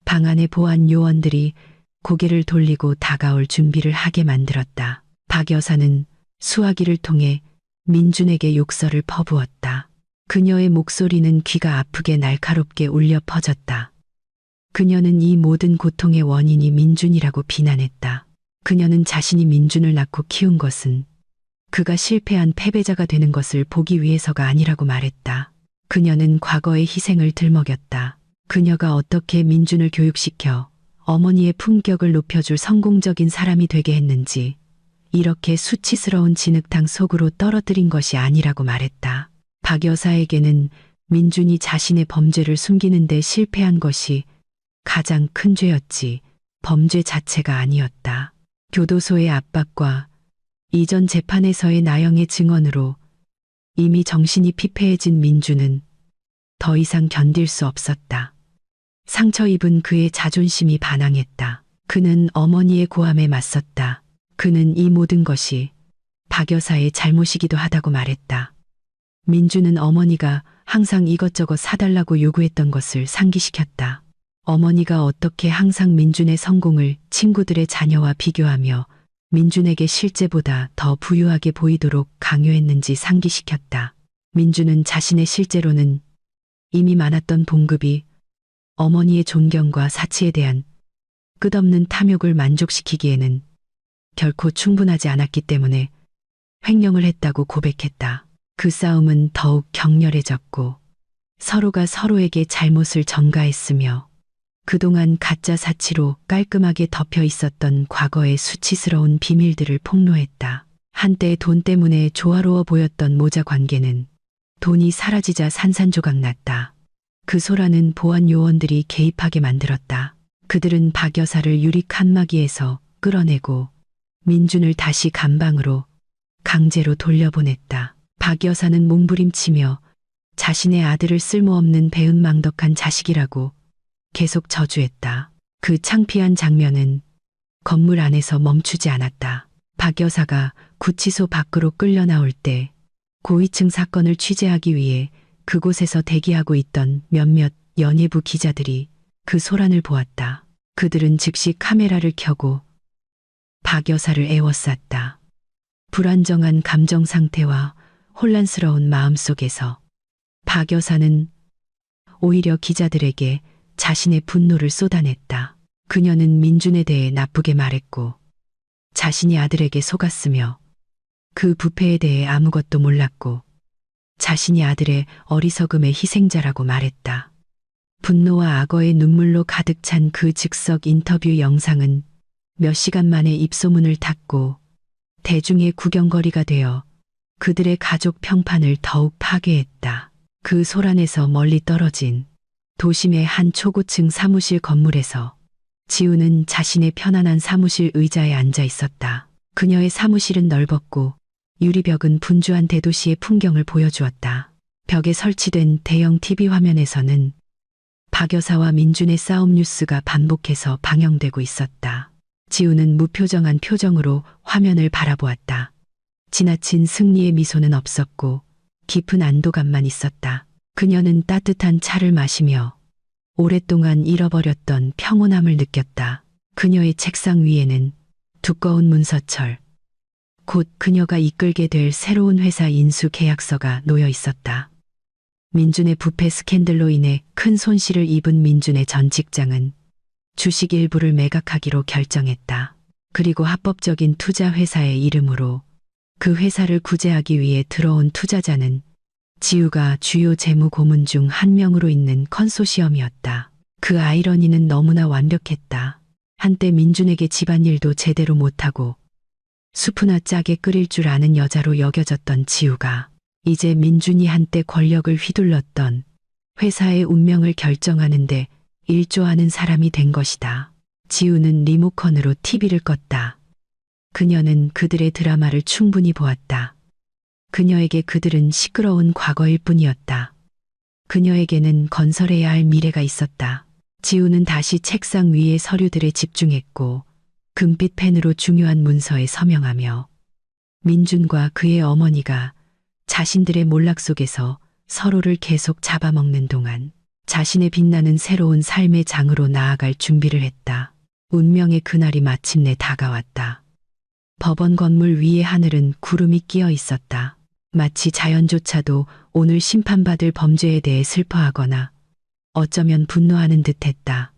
Speaker 1: 방 안의 보안 요원들이 고개를 돌리고 다가올 준비를 하게 만들었다. 박 여사는 수화기를 통해 민준에게 욕설을 퍼부었다. 그녀의 목소리는 귀가 아프게 날카롭게 울려 퍼졌다. 그녀는 이 모든 고통의 원인이 민준이라고 비난했다. 그녀는 자신이 민준을 낳고 키운 것은 그가 실패한 패배자가 되는 것을 보기 위해서가 아니라고 말했다. 그녀는 과거의 희생을 들먹였다. 그녀가 어떻게 민준을 교육시켜 어머니의 품격을 높여줄 성공적인 사람이 되게 했는지 이렇게 수치스러운 진흙탕 속으로 떨어뜨린 것이 아니라고 말했다. 박 여사에게는 민준이 자신의 범죄를 숨기는 데 실패한 것이 가장 큰 죄였지 범죄 자체가 아니었다. 교도소의 압박과 이전 재판에서의 나영의 증언으로 이미 정신이 피폐해진 민주는 더 이상 견딜 수 없었다. 상처 입은 그의 자존심이 반항했다. 그는 어머니의 고함에 맞섰다. 그는 이 모든 것이 박 여사의 잘못이기도 하다고 말했다. 민주는 어머니가 항상 이것저것 사달라고 요구했던 것을 상기시켰다. 어머니가 어떻게 항상 민준의 성공을 친구들의 자녀와 비교하며 민준에게 실제보다 더 부유하게 보이도록 강요했는지 상기시켰다. 민준은 자신의 실제로는 이미 많았던 봉급이 어머니의 존경과 사치에 대한 끝없는 탐욕을 만족시키기에는 결코 충분하지 않았기 때문에 횡령을 했다고 고백했다. 그 싸움은 더욱 격렬해졌고 서로가 서로에게 잘못을 전가했으며 그동안 가짜 사치로 깔끔하게 덮여 있었던 과거의 수치스러운 비밀들을 폭로했다. 한때 돈 때문에 조화로워 보였던 모자 관계는 돈이 사라지자 산산조각 났다. 그 소란은 보안 요원들이 개입하게 만들었다. 그들은 박 여사를 유리 칸막이에서 끌어내고 민준을 다시 감방으로 강제로 돌려보냈다. 박 여사는 몸부림치며 자신의 아들을 쓸모없는 배은망덕한 자식이라고 계속 저주했다. 그 창피한 장면은 건물 안에서 멈추지 않았다. 박 여사가 구치소 밖으로 끌려 나올 때 고위층 사건을 취재하기 위해 그곳에서 대기하고 있던 몇몇 연예부 기자들이 그 소란을 보았다. 그들은 즉시 카메라를 켜고 박 여사를 애워쌌다. 불안정한 감정 상태와 혼란스러운 마음 속에서 박 여사는 오히려 기자들에게 자신의 분노를 쏟아냈다. 그녀는 민준에 대해 나쁘게 말했고 자신이 아들에게 속았으며 그 부패에 대해 아무것도 몰랐고 자신이 아들의 어리석음의 희생자라고 말했다. 분노와 악어의 눈물로 가득 찬 그 즉석 인터뷰 영상은 몇 시간 만에 입소문을 탔고 대중의 구경거리가 되어 그들의 가족 평판을 더욱 파괴했다. 그 소란에서 멀리 떨어진 도심의 한 초고층 사무실 건물에서 지우는 자신의 편안한 사무실 의자에 앉아 있었다. 그녀의 사무실은 넓었고 유리벽은 분주한 대도시의 풍경을 보여주었다. 벽에 설치된 대형 TV 화면에서는 박 여사와 민준의 싸움 뉴스가 반복해서 방영되고 있었다. 지우는 무표정한 표정으로 화면을 바라보았다. 지나친 승리의 미소는 없었고 깊은 안도감만 있었다. 그녀는 따뜻한 차를 마시며 오랫동안 잃어버렸던 평온함을 느꼈다. 그녀의 책상 위에는 두꺼운 문서철, 곧 그녀가 이끌게 될 새로운 회사 인수 계약서가 놓여 있었다. 민준의 부패 스캔들로 인해 큰 손실을 입은 민준의 전 직장은 주식 일부를 매각하기로 결정했다. 그리고 합법적인 투자 회사의 이름으로 그 회사를 구제하기 위해 들어온 투자자는 지우가 주요 재무 고문 중 한 명으로 있는 컨소시엄이었다. 그 아이러니는 너무나 완벽했다. 한때 민준에게 집안일도 제대로 못하고 수프나 짜게 끓일 줄 아는 여자로 여겨졌던 지우가 이제 민준이 한때 권력을 휘둘렀던 회사의 운명을 결정하는데 일조하는 사람이 된 것이다. 지우는 리모컨으로 TV를 껐다. 그녀는 그들의 드라마를 충분히 보았다. 그녀에게 그들은 시끄러운 과거일 뿐이었다. 그녀에게는 건설해야 할 미래가 있었다. 지우는 다시 책상 위의 서류들에 집중했고 금빛 펜으로 중요한 문서에 서명하며 민준과 그의 어머니가 자신들의 몰락 속에서 서로를 계속 잡아먹는 동안 자신의 빛나는 새로운 삶의 장으로 나아갈 준비를 했다. 운명의 그날이 마침내 다가왔다. 법원 건물 위의 하늘은 구름이 끼어 있었다. 마치 자연조차도 오늘 심판받을 범죄에 대해 슬퍼하거나 어쩌면 분노하는 듯했다.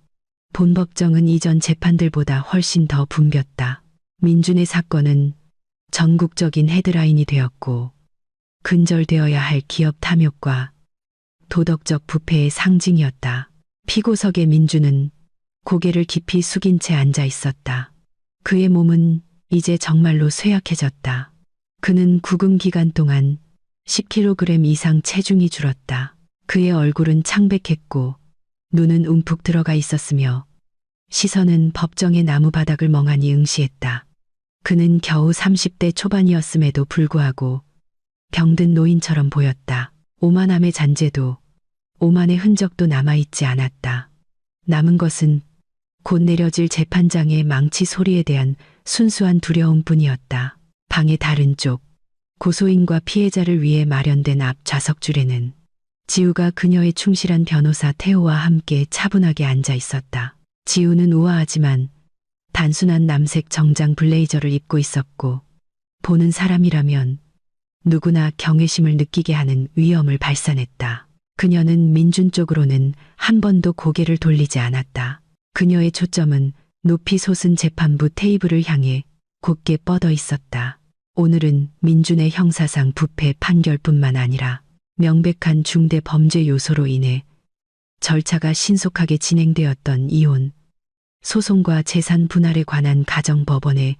Speaker 1: 본법정은 이전 재판들보다 훨씬 더 붐볐다. 민준의 사건은 전국적인 헤드라인이 되었고 근절되어야 할 기업 탐욕과 도덕적 부패의 상징이었다. 피고석의 민준은 고개를 깊이 숙인 채 앉아 있었다. 그의 몸은 이제 정말로 쇠약해졌다. 그는 구금 기간 동안 10kg 이상 체중이 줄었다. 그의 얼굴은 창백했고 눈은 움푹 들어가 있었으며 시선은 법정의 나무바닥을 멍하니 응시했다. 그는 겨우 30대 초반이었음에도 불구하고 병든 노인처럼 보였다. 오만함의 잔재도 오만의 흔적도 남아있지 않았다. 남은 것은 곧 내려질 재판장의 망치 소리에 대한 순수한 두려움뿐이었다. 방의 다른 쪽, 고소인과 피해자를 위해 마련된 앞 좌석줄에는 지우가 그녀의 충실한 변호사 태호와 함께 차분하게 앉아 있었다. 지우는 우아하지만 단순한 남색 정장 블레이저를 입고 있었고 보는 사람이라면 누구나 경외심을 느끼게 하는 위엄을 발산했다. 그녀는 민준 쪽으로는 한 번도 고개를 돌리지 않았다. 그녀의 초점은 높이 솟은 재판부 테이블을 향해 곧게 뻗어 있었다. 오늘은 민준의 형사상 부패 판결뿐만 아니라 명백한 중대 범죄 요소로 인해 절차가 신속하게 진행되었던 이혼, 소송과 재산 분할에 관한 가정법원의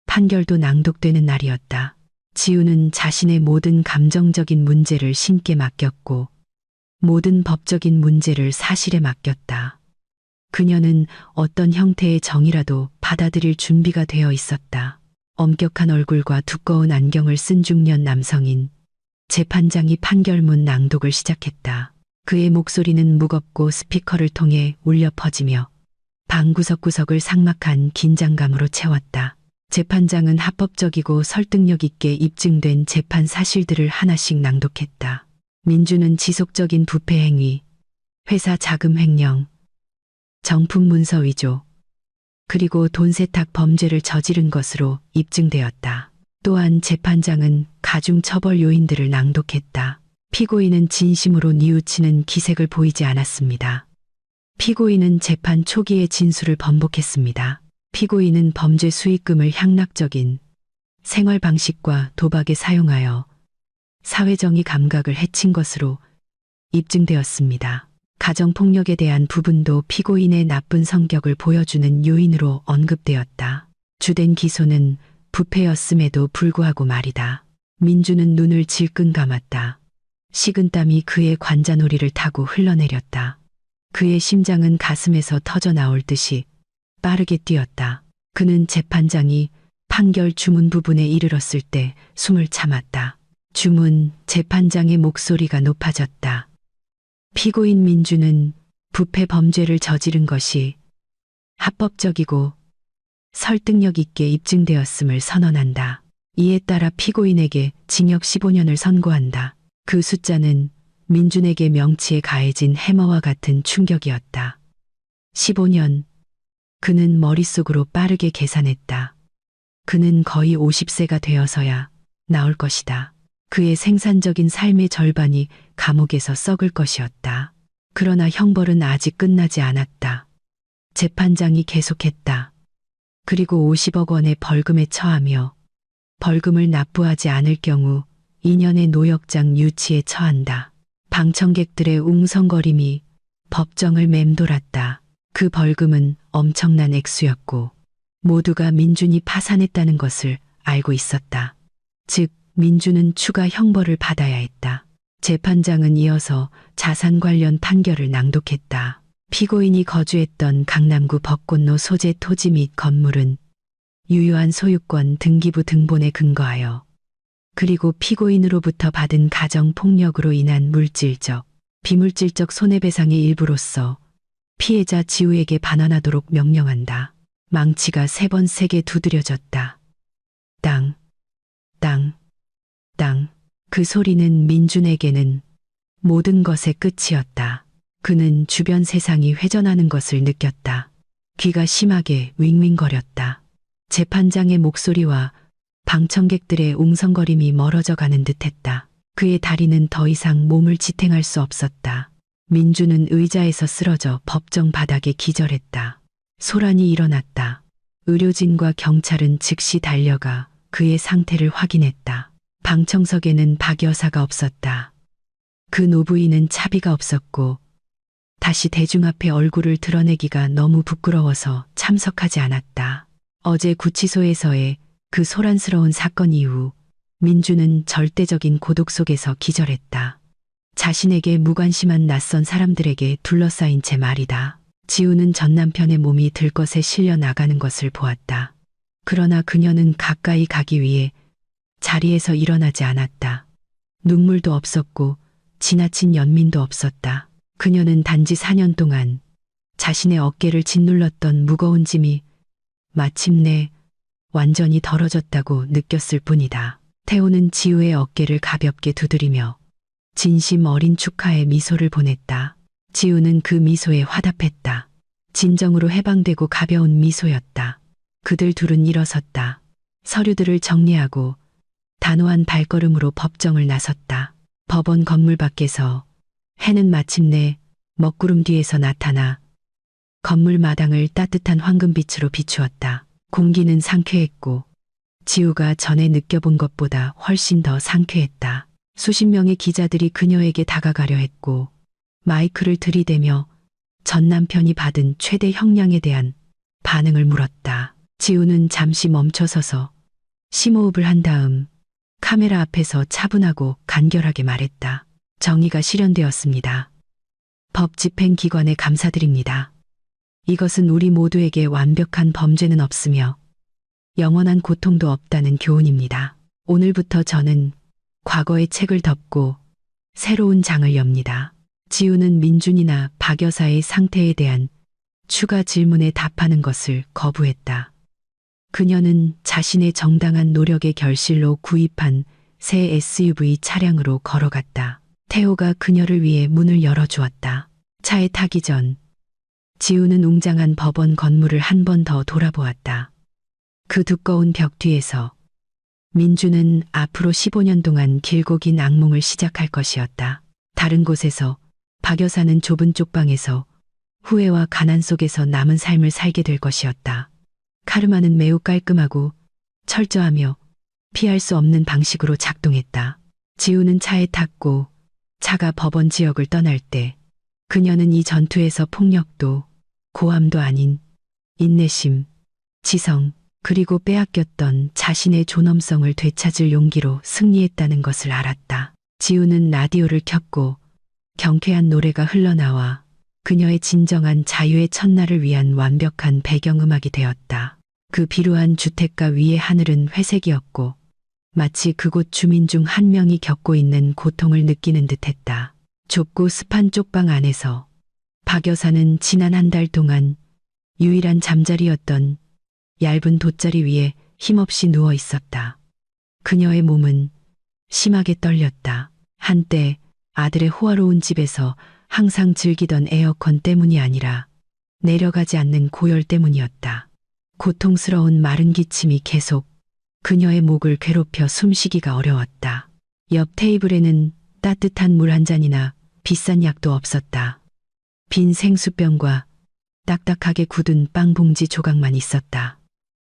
Speaker 1: 판결도 낭독되는 날이었다. 지우는 자신의 모든 감정적인 문제를 신께 맡겼고 모든 법적인 문제를 사실에 맡겼다. 그녀는 어떤 형태의 정이라도 받아들일 준비가 되어 있었다. 엄격한 얼굴과 두꺼운 안경을 쓴 중년 남성인 재판장이 판결문 낭독을 시작했다. 그의 목소리는 무겁고 스피커를 통해 울려 퍼지며 방 구석구석을 삭막한 긴장감으로 채웠다. 재판장은 합법적이고 설득력 있게 입증된 재판 사실들을 하나씩 낭독했다. 민준은 지속적인 부패 행위, 회사 자금 횡령, 정품 문서 위조, 그리고 돈 세탁 범죄를 저지른 것으로 입증되었다. 또한 재판장은 가중 처벌 요인들을 낭독했다. 피고인은 진심으로 뉘우치는 기색을 보이지 않았습니다. 피고인은 재판 초기의 진술을 번복했습니다. 피고인은 범죄 수익금을 향락적인 생활 방식과 도박에 사용하여 사회정의 감각을 해친 것으로 입증되었습니다. 가정폭력에 대한 부분도 피고인의 나쁜 성격을 보여주는 요인으로 언급되었다. 주된 기소는 부패였음에도 불구하고 말이다. 민주는 눈을 질끈 감았다. 식은땀이 그의 관자놀이를 타고 흘러내렸다. 그의 심장은 가슴에서 터져 나올 듯이 빠르게 뛰었다. 그는 재판장이 판결 주문 부분에 이르렀을 때 숨을 참았다. 주문, 재판장의 목소리가 높아졌다. 피고인 민주는 부패 범죄를 저지른 것이 합법적이고 설득력 있게 입증되었음을 선언한다. 이에 따라 피고인에게 징역 15년을 선고한다. 그 숫자는 민준에게 명치에 가해진 해머와 같은 충격이었다. 15년. 그는 머릿속으로 빠르게 계산했다. 그는 거의 50세가 되어서야 나올 것이다. 그의 생산적인 삶의 절반이 감옥에서 썩을 것이었다. 그러나 형벌은 아직 끝나지 않았다. 재판장이 계속했다. 그리고 50억 원의 벌금에 처하며 벌금을 납부하지 않을 경우 2년의 노역장 유치에 처한다. 방청객들의 웅성거림이 법정을 맴돌았다. 그 벌금은 엄청난 액수였고 모두가 민준이 파산했다는 것을 알고 있었다. 즉 민준은 추가 형벌을 받아야 했다. 재판장은 이어서 자산 관련 판결을 낭독했다. 피고인이 거주했던 강남구 벚꽃로 소재 토지 및 건물은 유효한 소유권 등기부 등본에 근거하여 그리고 피고인으로부터 받은 가정폭력으로 인한 물질적, 비물질적 손해배상의 일부로서 피해자 지우에게 반환하도록 명령한다. 망치가 3번 세게 두드려졌다. 땅, 땅, 땅. 그 소리는 민준에게는 모든 것의 끝이었다. 그는 주변 세상이 회전하는 것을 느꼈다. 귀가 심하게 윙윙거렸다. 재판장의 목소리와 방청객들의 웅성거림이 멀어져 가는 듯했다. 그의 다리는 더 이상 몸을 지탱할 수 없었다. 민준은 의자에서 쓰러져 법정 바닥에 기절했다. 소란이 일어났다. 의료진과 경찰은 즉시 달려가 그의 상태를 확인했다. 방청석에는 박 여사가 없었다. 그 노부인은 차비가 없었고 다시 대중 앞에 얼굴을 드러내기가 너무 부끄러워서 참석하지 않았다. 어제 구치소에서의 그 소란스러운 사건 이후 민준은 절대적인 고독 속에서 기절했다. 자신에게 무관심한 낯선 사람들에게 둘러싸인 채 말이다. 지우는 전 남편의 몸이 들것에 실려 나가는 것을 보았다. 그러나 그녀는 가까이 가기 위해 자리에서 일어나지 않았다. 눈물도 없었고 지나친 연민도 없었다. 그녀는 단지 4년 동안 자신의 어깨를 짓눌렀던 무거운 짐이 마침내 완전히 덜어졌다고 느꼈을 뿐이다. 태호는 지우의 어깨를 가볍게 두드리며 진심 어린 축하의 미소를 보냈다. 지우는 그 미소에 화답했다. 진정으로 해방되고 가벼운 미소였다. 그들 둘은 일어섰다. 서류들을 정리하고 단호한 발걸음으로 법정을 나섰다. 법원 건물 밖에서 해는 마침내 먹구름 뒤에서 나타나 건물 마당을 따뜻한 황금빛으로 비추었다. 공기는 상쾌했고 지우가 전에 느껴본 것보다 훨씬 더 상쾌했다. 수십 명의 기자들이 그녀에게 다가가려 했고 마이크를 들이대며 전 남편이 받은 최대 형량에 대한 반응을 물었다. 지우는 잠시 멈춰서서 심호흡을 한 다음 카메라 앞에서 차분하고 간결하게 말했다. 정의가 실현되었습니다. 법 집행기관에 감사드립니다. 이것은 우리 모두에게 완벽한 범죄는 없으며 영원한 고통도 없다는 교훈입니다. 오늘부터 저는 과거의 책을 덮고 새로운 장을 엽니다. 지우는 민준이나 박 여사의 상태에 대한 추가 질문에 답하는 것을 거부했다. 그녀는 자신의 정당한 노력의 결실로 구입한 새 SUV 차량으로 걸어갔다. 태호가 그녀를 위해 문을 열어주었다. 차에 타기 전 지우는 웅장한 법원 건물을 한 번 더 돌아보았다. 그 두꺼운 벽 뒤에서 민주는 앞으로 15년 동안 길고 긴 악몽을 시작할 것이었다. 다른 곳에서 박 여사는 좁은 쪽방에서 후회와 가난 속에서 남은 삶을 살게 될 것이었다. 카르마는 매우 깔끔하고 철저하며 피할 수 없는 방식으로 작동했다. 지우는 차에 탔고 차가 법원 지역을 떠날 때 그녀는 이 전투에서 폭력도 고함도 아닌 인내심, 지성, 그리고 빼앗겼던 자신의 존엄성을 되찾을 용기로 승리했다는 것을 알았다. 지우는 라디오를 켰고 경쾌한 노래가 흘러나와 그녀의 진정한 자유의 첫날을 위한 완벽한 배경음악이 되었다. 그 비루한 주택가 위의 하늘은 회색이었고 마치 그곳 주민 중 한 명이 겪고 있는 고통을 느끼는 듯했다. 좁고 습한 쪽방 안에서 박 여사는 지난 한 달 동안 유일한 잠자리였던 얇은 돗자리 위에 힘없이 누워 있었다. 그녀의 몸은 심하게 떨렸다. 한때 아들의 호화로운 집에서 항상 즐기던 에어컨 때문이 아니라 내려가지 않는 고열 때문이었다. 고통스러운 마른 기침이 계속 그녀의 목을 괴롭혀 숨쉬기가 어려웠다. 옆 테이블에는 따뜻한 물 한 잔이나 비싼 약도 없었다. 빈 생수병과 딱딱하게 굳은 빵 봉지 조각만 있었다.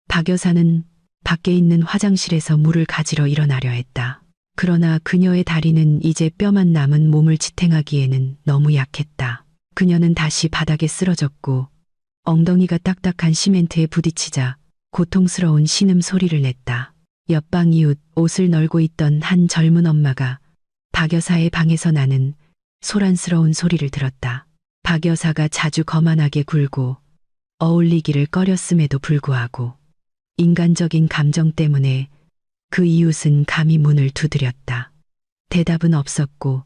Speaker 1: 박 여사는 밖에 있는 화장실에서 물을 가지러 일어나려 했다. 그러나 그녀의 다리는 이제 뼈만 남은 몸을 지탱하기에는 너무 약했다. 그녀는 다시 바닥에 쓰러졌고 엉덩이가 딱딱한 시멘트에 부딪히자 고통스러운 신음 소리를 냈다. 옆방 이웃 옷을 널고 있던 한 젊은 엄마가 박 여사의 방에서 나는 소란스러운 소리를 들었다. 박 여사가 자주 거만하게 굴고 어울리기를 꺼렸음에도 불구하고 인간적인 감정 때문에 그 이웃은 감히 문을 두드렸다. 대답은 없었고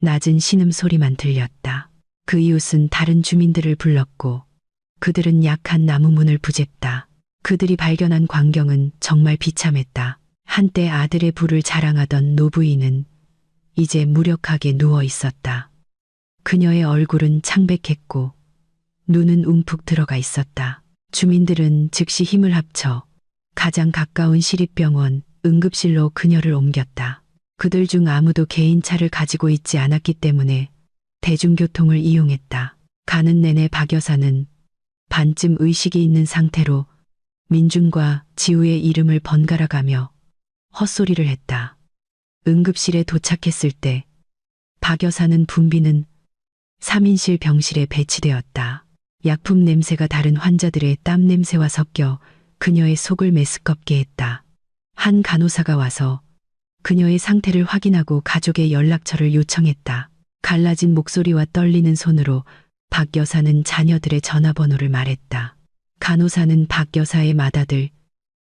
Speaker 1: 낮은 신음소리만 들렸다. 그 이웃은 다른 주민들을 불렀고 그들은 약한 나무 문을 부쉈다. 그들이 발견한 광경은 정말 비참했다. 한때 아들의 부를 자랑하던 노부인은 이제 무력하게 누워 있었다. 그녀의 얼굴은 창백했고 눈은 움푹 들어가 있었다. 주민들은 즉시 힘을 합쳐 가장 가까운 시립병원 응급실로 그녀를 옮겼다. 그들 중 아무도 개인차를 가지고 있지 않았기 때문에 대중교통을 이용했다. 가는 내내 박 여사는 반쯤 의식이 있는 상태로 민준과 지우의 이름을 번갈아가며 헛소리를 했다. 응급실에 도착했을 때 박 여사는 붐비는 3인실 병실에 배치되었다. 약품 냄새가 다른 환자들의 땀 냄새와 섞여 그녀의 속을 메스껍게 했다. 한 간호사가 와서 그녀의 상태를 확인하고 가족의 연락처를 요청했다. 갈라진 목소리와 떨리는 손으로 박 여사는 자녀들의 전화번호를 말했다. 간호사는 박 여사의 맏아들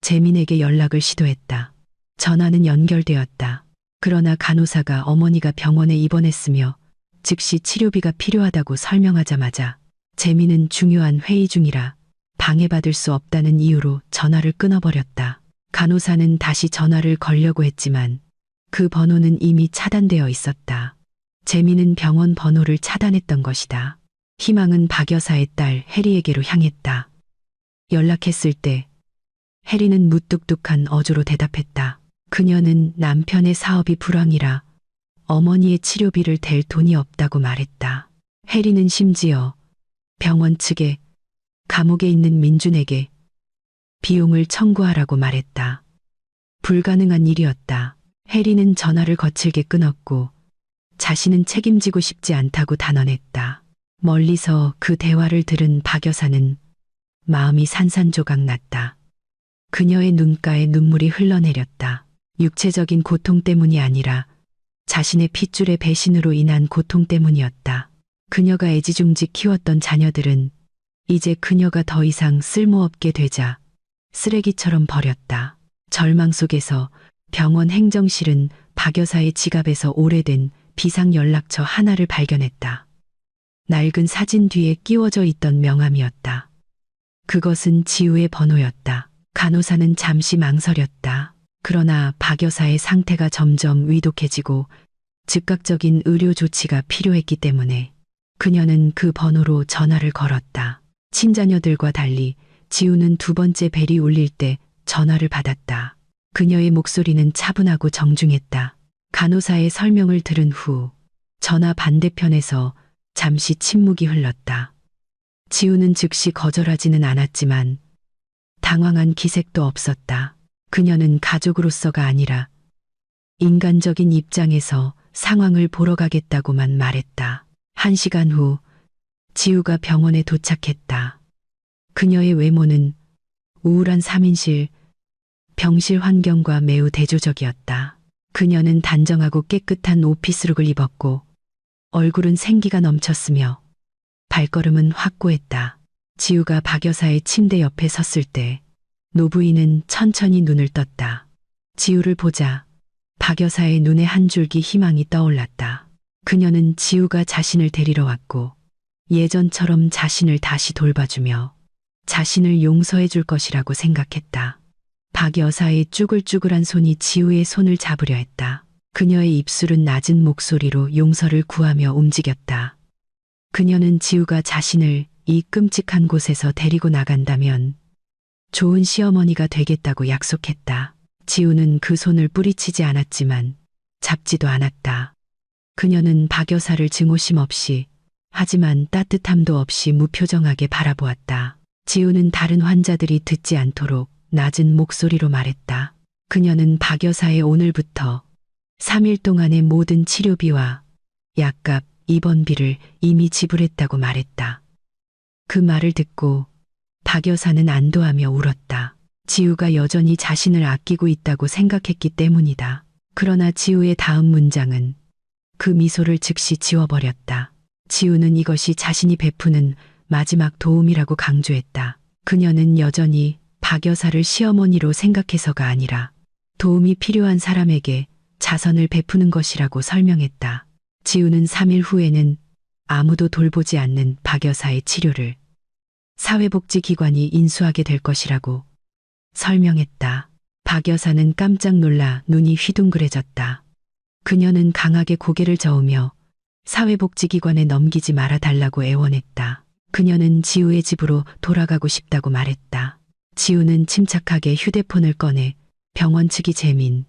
Speaker 1: 재민에게 연락을 시도했다. 전화는 연결되었다. 그러나 간호사가 어머니가 병원에 입원했으며 즉시 치료비가 필요하다고 설명하자마자 재민은 중요한 회의 중이라 방해받을 수 없다는 이유로 전화를 끊어버렸다. 간호사는 다시 전화를 걸려고 했지만 그 번호는 이미 차단되어 있었다. 재민은 병원 번호를 차단했던 것이다. 희망은 박 여사의 딸 해리에게로 향했다. 연락했을 때 해리는 무뚝뚝한 어조로 대답했다. 그녀는 남편의 사업이 불황이라 어머니의 치료비를 댈 돈이 없다고 말했다. 해리는 심지어 병원 측에 감옥에 있는 민준에게 비용을 청구하라고 말했다. 불가능한 일이었다. 해리는 전화를 거칠게 끊었고 자신은 책임지고 싶지 않다고 단언했다. 멀리서 그 대화를 들은 박 여사는 마음이 산산조각 났다. 그녀의 눈가에 눈물이 흘러내렸다. 육체적인 고통 때문이 아니라 자신의 핏줄의 배신으로 인한 고통 때문이었다. 그녀가 애지중지 키웠던 자녀들은 이제 그녀가 더 이상 쓸모없게 되자 쓰레기처럼 버렸다. 절망 속에서 병원 행정실은 박 여사의 지갑에서 오래된 비상연락처 하나를 발견했다. 낡은 사진 뒤에 끼워져 있던 명함이었다. 그것은 지우의 번호였다. 간호사는 잠시 망설였다. 그러나 박 여사의 상태가 점점 위독해지고 즉각적인 의료 조치가 필요했기 때문에 그녀는 그 번호로 전화를 걸었다. 친자녀들과 달리 지우는 두 번째 벨이 울릴 때 전화를 받았다. 그녀의 목소리는 차분하고 정중했다. 간호사의 설명을 들은 후 전화 반대편에서 잠시 침묵이 흘렀다. 지우는 즉시 거절하지는 않았지만 당황한 기색도 없었다. 그녀는 가족으로서가 아니라 인간적인 입장에서 상황을 보러 가겠다고만 말했다. 1시간 후 지우가 병원에 도착했다. 그녀의 외모는 우울한 3인실 병실 환경과 매우 대조적이었다. 그녀는 단정하고 깨끗한 오피스룩을 입었고 얼굴은 생기가 넘쳤으며 발걸음은 확고했다. 지우가 박 여사의 침대 옆에 섰을 때 노부인은 천천히 눈을 떴다. 지우를 보자 박 여사의 눈에 한 줄기 희망이 떠올랐다. 그녀는 지우가 자신을 데리러 왔고 예전처럼 자신을 다시 돌봐주며 자신을 용서해 줄 것이라고 생각했다. 박 여사의 쭈글쭈글한 손이 지우의 손을 잡으려 했다. 그녀의 입술은 낮은 목소리로 용서를 구하며 움직였다. 그녀는 지우가 자신을 이 끔찍한 곳에서 데리고 나간다면 좋은 시어머니가 되겠다고 약속했다. 지우는 그 손을 뿌리치지 않았지만 잡지도 않았다. 그녀는 박 여사를 증오심 없이 하지만 따뜻함도 없이 무표정하게 바라보았다. 지우는 다른 환자들이 듣지 않도록 낮은 목소리로 말했다. 그녀는 박 여사의 오늘부터 3일 동안의 모든 치료비와 약값, 입원비를 이미 지불했다고 말했다. 그 말을 듣고 박 여사는 안도하며 울었다. 지우가 여전히 자신을 아끼고 있다고 생각했기 때문이다. 그러나 지우의 다음 문장은 그 미소를 즉시 지워버렸다. 지우는 이것이 자신이 베푸는 마지막 도움이라고 강조했다. 그녀는 여전히 박 여사를 시어머니로 생각해서가 아니라 도움이 필요한 사람에게 자선을 베푸는 것이라고 설명했다. 지우는 3일 후에는 아무도 돌보지 않는 박 여사의 치료를 사회복지기관이 인수하게 될 것이라고 설명했다. 박 여사는 깜짝 놀라 눈이 휘둥그레졌다. 그녀는 강하게 고개를 저으며 사회복지기관에 넘기지 말아달라고 애원했다. 그녀는 지우의 집으로 돌아가고 싶다고 말했다. 지우는 침착하게 휴대폰을 꺼내 병원 측이 재민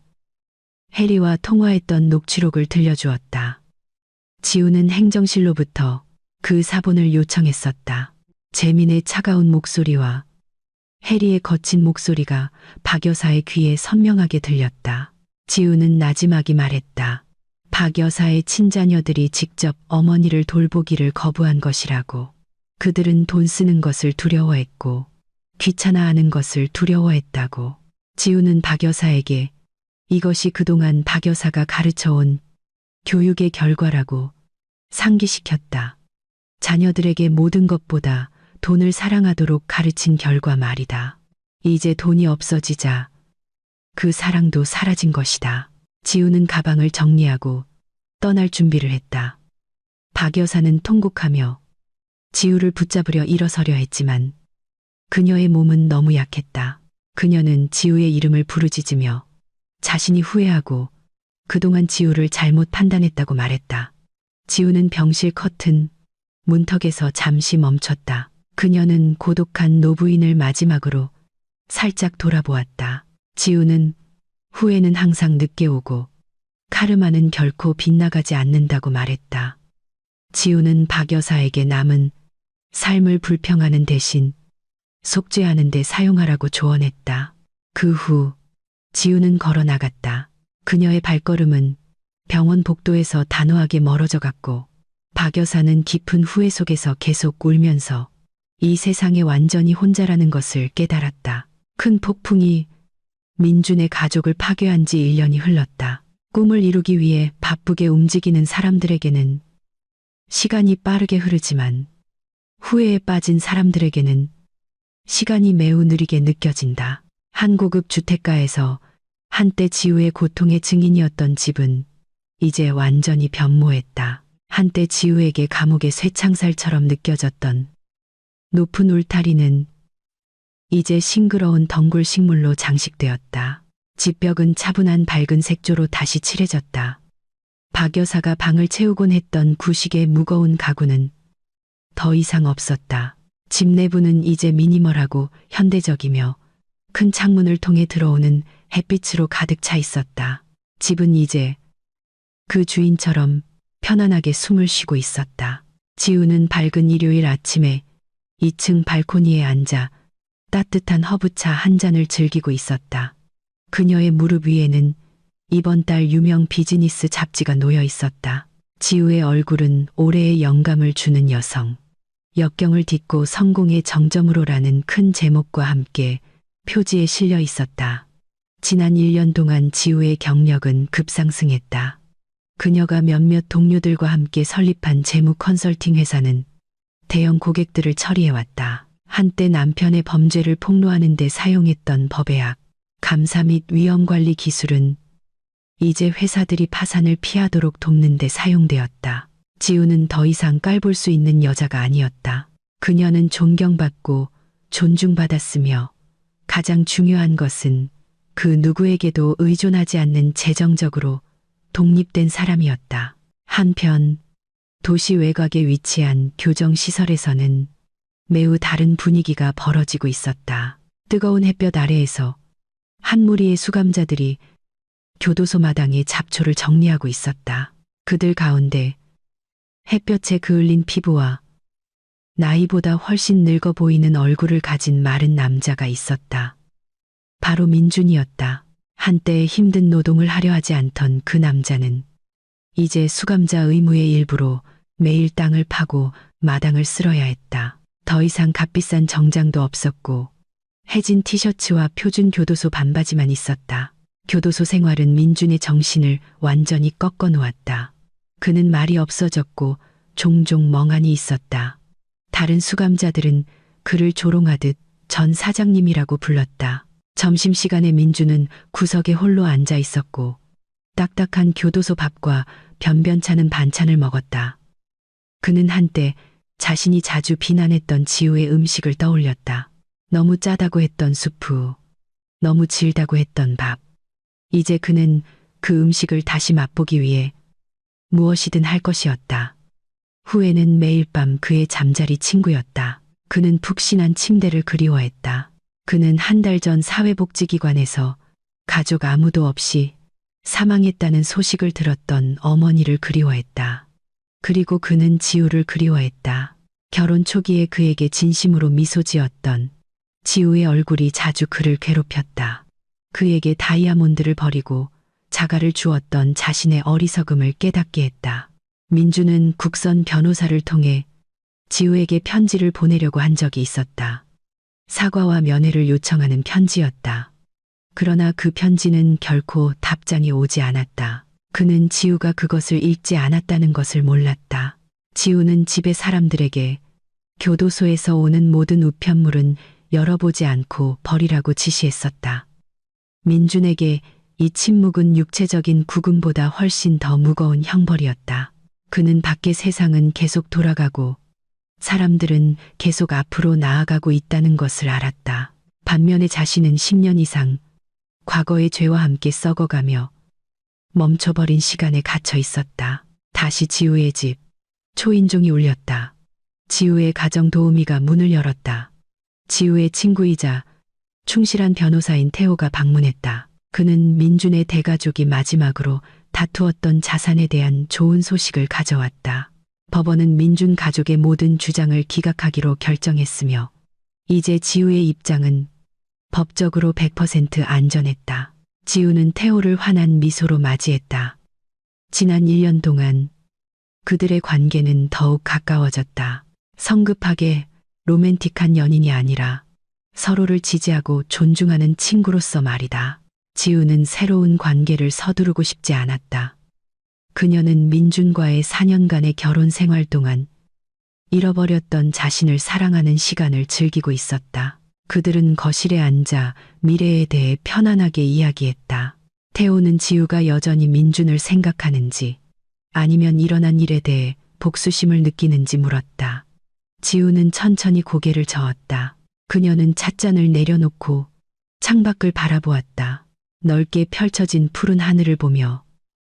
Speaker 1: 해리와 통화했던 녹취록을 들려주었다. 지우는 행정실로부터 그 사본을 요청했었다. 재민의 차가운 목소리와 해리의 거친 목소리가 박 여사의 귀에 선명하게 들렸다. 지우는 나지막이 말했다. 박 여사의 친자녀들이 직접 어머니를 돌보기를 거부한 것이라고. 그들은 돈 쓰는 것을 두려워했고 귀찮아하는 것을 두려워했다고. 지우는 박 여사에게 이것이 그동안 박 여사가 가르쳐온 교육의 결과라고 상기시켰다. 자녀들에게 모든 것보다 돈을 사랑하도록 가르친 결과 말이다. 이제 돈이 없어지자 그 사랑도 사라진 것이다. 지우는 가방을 정리하고 떠날 준비를 했다. 박 여사는 통곡하며 지우를 붙잡으려 일어서려 했지만 그녀의 몸은 너무 약했다. 그녀는 지우의 이름을 부르짖으며 자신이 후회하고 그동안 지우를 잘못 판단했다고 말했다. 지우는 병실 커튼 문턱에서 잠시 멈췄다. 그녀는 고독한 노부인을 마지막으로 살짝 돌아보았다. 지우는 후회는 항상 늦게 오고 카르마는 결코 빗나가지 않는다고 말했다. 지우는 박 여사에게 남은 삶을 불평하는 대신 속죄하는 데 사용하라고 조언했다. 그 후 지우는 걸어 나갔다. 그녀의 발걸음은 병원 복도에서 단호하게 멀어져 갔고 박 여사는 깊은 후회 속에서 계속 울면서 이 세상에 완전히 혼자라는 것을 깨달았다. 큰 폭풍이 민준의 가족을 파괴한 지 1년이 흘렀다. 꿈을 이루기 위해 바쁘게 움직이는 사람들에게는 시간이 빠르게 흐르지만 후회에 빠진 사람들에게는 시간이 매우 느리게 느껴진다. 한 고급 주택가에서 한때 지우의 고통의 증인이었던 집은 이제 완전히 변모했다. 한때 지우에게 감옥의 쇠창살처럼 느껴졌던 높은 울타리는 이제 싱그러운 덩굴 식물로 장식되었다. 집벽은 차분한 밝은 색조로 다시 칠해졌다. 박 여사가 방을 채우곤 했던 구식의 무거운 가구는 더 이상 없었다. 집 내부는 이제 미니멀하고 현대적이며 큰 창문을 통해 들어오는 햇빛으로 가득 차 있었다. 집은 이제 그 주인처럼 편안하게 숨을 쉬고 있었다. 지우는 밝은 일요일 아침에 2층 발코니에 앉아 따뜻한 허브차 한 잔을 즐기고 있었다. 그녀의 무릎 위에는 이번 달 유명 비즈니스 잡지가 놓여 있었다. 지우의 얼굴은 올해의 영감을 주는 여성, 역경을 딛고 성공의 정점으로라는 큰 제목과 함께 표지에 실려 있었다. 지난 1년 동안 지우의 경력은 급상승했다. 그녀가 몇몇 동료들과 함께 설립한 재무 컨설팅 회사는 대형 고객들을 처리해왔다. 한때 남편의 범죄를 폭로하는 데 사용했던 법의학, 감사 및 위험관리 기술은 이제 회사들이 파산을 피하도록 돕는 데 사용되었다. 지우는 더 이상 깔볼 수 있는 여자가 아니었다. 그녀는 존경받고 존중받았으며 가장 중요한 것은 그 누구에게도 의존하지 않는 재정적으로 독립된 사람이었다. 한편 도시 외곽에 위치한 교정시설에서는 매우 다른 분위기가 벌어지고 있었다. 뜨거운 햇볕 아래에서 한 무리의 수감자들이 교도소 마당에 잡초를 정리하고 있었다. 그들 가운데 햇볕에 그을린 피부와 나이보다 훨씬 늙어 보이는 얼굴을 가진 마른 남자가 있었다. 바로 민준이었다. 한때 힘든 노동을 하려 하지 않던 그 남자는 이제 수감자 의무의 일부로 매일 땅을 파고 마당을 쓸어야 했다. 더 이상 값비싼 정장도 없었고 해진 티셔츠와 표준 교도소 반바지만 있었다. 교도소 생활은 민준의 정신을 완전히 꺾어 놓았다. 그는 말이 없어졌고 종종 멍하니 있었다. 다른 수감자들은 그를 조롱하듯 전 사장님이라고 불렀다. 점심시간에 민준은 구석에 홀로 앉아 있었고 딱딱한 교도소 밥과 변변찮은 반찬을 먹었다. 그는 한때 자신이 자주 비난했던 지우의 음식을 떠올렸다. 너무 짜다고 했던 수프, 너무 질다고 했던 밥. 이제 그는 그 음식을 다시 맛보기 위해 무엇이든 할 것이었다. 후에는 매일 밤 그의 잠자리 친구였다. 그는 푹신한 침대를 그리워했다. 그는 한 달 전 사회복지기관에서 가족 아무도 없이 사망했다는 소식을 들었던 어머니를 그리워했다. 그리고 그는 지우를 그리워했다. 결혼 초기에 그에게 진심으로 미소 지었던 지우의 얼굴이 자주 그를 괴롭혔다. 그에게 다이아몬드를 버리고 자가를 주었던 자신의 어리석음을 깨닫게 했다. 민주는 국선 변호사를 통해 지우에게 편지를 보내려고 한 적이 있었다. 사과와 면회를 요청하는 편지였다. 그러나 그 편지는 결코 답장이 오지 않았다. 그는 지우가 그것을 읽지 않았다는 것을 몰랐다. 지우는 집의 사람들에게 교도소에서 오는 모든 우편물은 열어보지 않고 버리라고 지시했었다. 민준에게 이 침묵은 육체적인 구금보다 훨씬 더 무거운 형벌이었다. 그는 밖의 세상은 계속 돌아가고 사람들은 계속 앞으로 나아가고 있다는 것을 알았다. 반면에 자신은 10년 이상 과거의 죄와 함께 썩어가며 멈춰버린 시간에 갇혀 있었다. 다시 지우의 집, 초인종이 울렸다. 지우의 가정 도우미가 문을 열었다. 지우의 친구이자 충실한 변호사인 태호가 방문했다. 그는 민준의 대가족이 마지막으로 다투었던 자산에 대한 좋은 소식을 가져왔다. 법원은 민준 가족의 모든 주장을 기각하기로 결정했으며 이제 지우의 입장은 법적으로 100% 안전했다. 지우는 태호를 환한 미소로 맞이했다. 지난 1년 동안 그들의 관계는 더욱 가까워졌다. 성급하게 로맨틱한 연인이 아니라 서로를 지지하고 존중하는 친구로서 말이다. 지우는 새로운 관계를 서두르고 싶지 않았다. 그녀는 민준과의 4년간의 결혼 생활 동안 잃어버렸던 자신을 사랑하는 시간을 즐기고 있었다. 그들은 거실에 앉아 미래에 대해 편안하게 이야기했다. 태호는 지우가 여전히 민준을 생각하는지 아니면 일어난 일에 대해 복수심을 느끼는지 물었다. 지우는 천천히 고개를 저었다. 그녀는 찻잔을 내려놓고 창밖을 바라보았다. 넓게 펼쳐진 푸른 하늘을 보며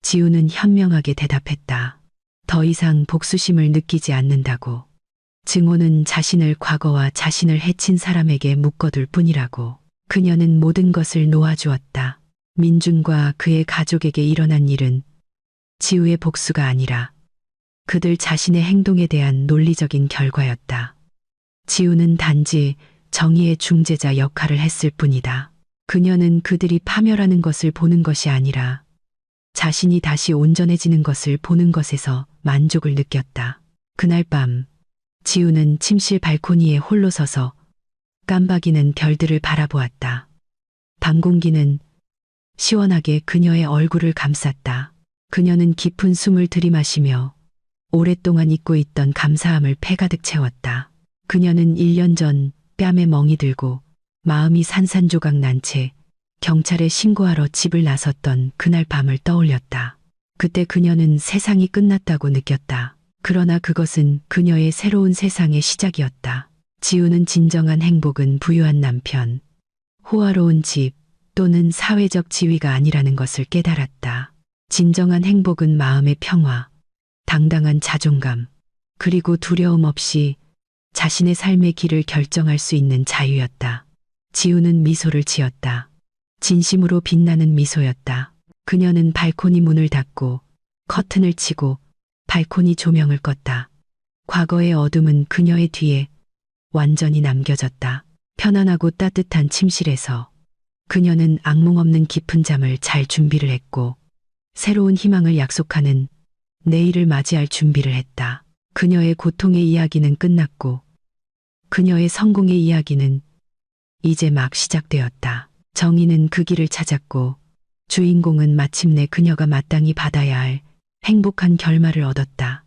Speaker 1: 지우는 현명하게 대답했다. 더 이상 복수심을 느끼지 않는다고. 증오는 자신을 과거와 자신을 해친 사람에게 묶어둘 뿐이라고. 그녀는 모든 것을 놓아주었다. 민준과 그의 가족에게 일어난 일은 지우의 복수가 아니라 그들 자신의 행동에 대한 논리적인 결과였다. 지우는 단지 정의의 중재자 역할을 했을 뿐이다. 그녀는 그들이 파멸하는 것을 보는 것이 아니라 자신이 다시 온전해지는 것을 보는 것에서 만족을 느꼈다. 그날 밤 지우는 침실 발코니에 홀로 서서 깜박이는 별들을 바라보았다. 밤 공기는 시원하게 그녀의 얼굴을 감쌌다. 그녀는 깊은 숨을 들이마시며 오랫동안 잊고 있던 감사함을 패가득 채웠다. 그녀는 1년 전 뺨에 멍이 들고 마음이 산산조각 난 채 경찰에 신고하러 집을 나섰던 그날 밤을 떠올렸다. 그때 그녀는 세상이 끝났다고 느꼈다. 그러나 그것은 그녀의 새로운 세상의 시작이었다. 지우는 진정한 행복은 부유한 남편, 호화로운 집 또는 사회적 지위가 아니라는 것을 깨달았다. 진정한 행복은 마음의 평화, 당당한 자존감, 그리고 두려움 없이 자신의 삶의 길을 결정할 수 있는 자유였다. 지우는 미소를 지었다. 진심으로 빛나는 미소였다. 그녀는 발코니 문을 닫고 커튼을 치고 발코니 조명을 껐다. 과거의 어둠은 그녀의 뒤에 완전히 남겨졌다. 편안하고 따뜻한 침실에서 그녀는 악몽 없는 깊은 잠을 잘 준비를 했고 새로운 희망을 약속하는 내일을 맞이할 준비를 했다. 그녀의 고통의 이야기는 끝났고 그녀의 성공의 이야기는 이제 막 시작되었다. 정의는 그 길을 찾았고 주인공은 마침내 그녀가 마땅히 받아야 할 행복한 결말을 얻었다.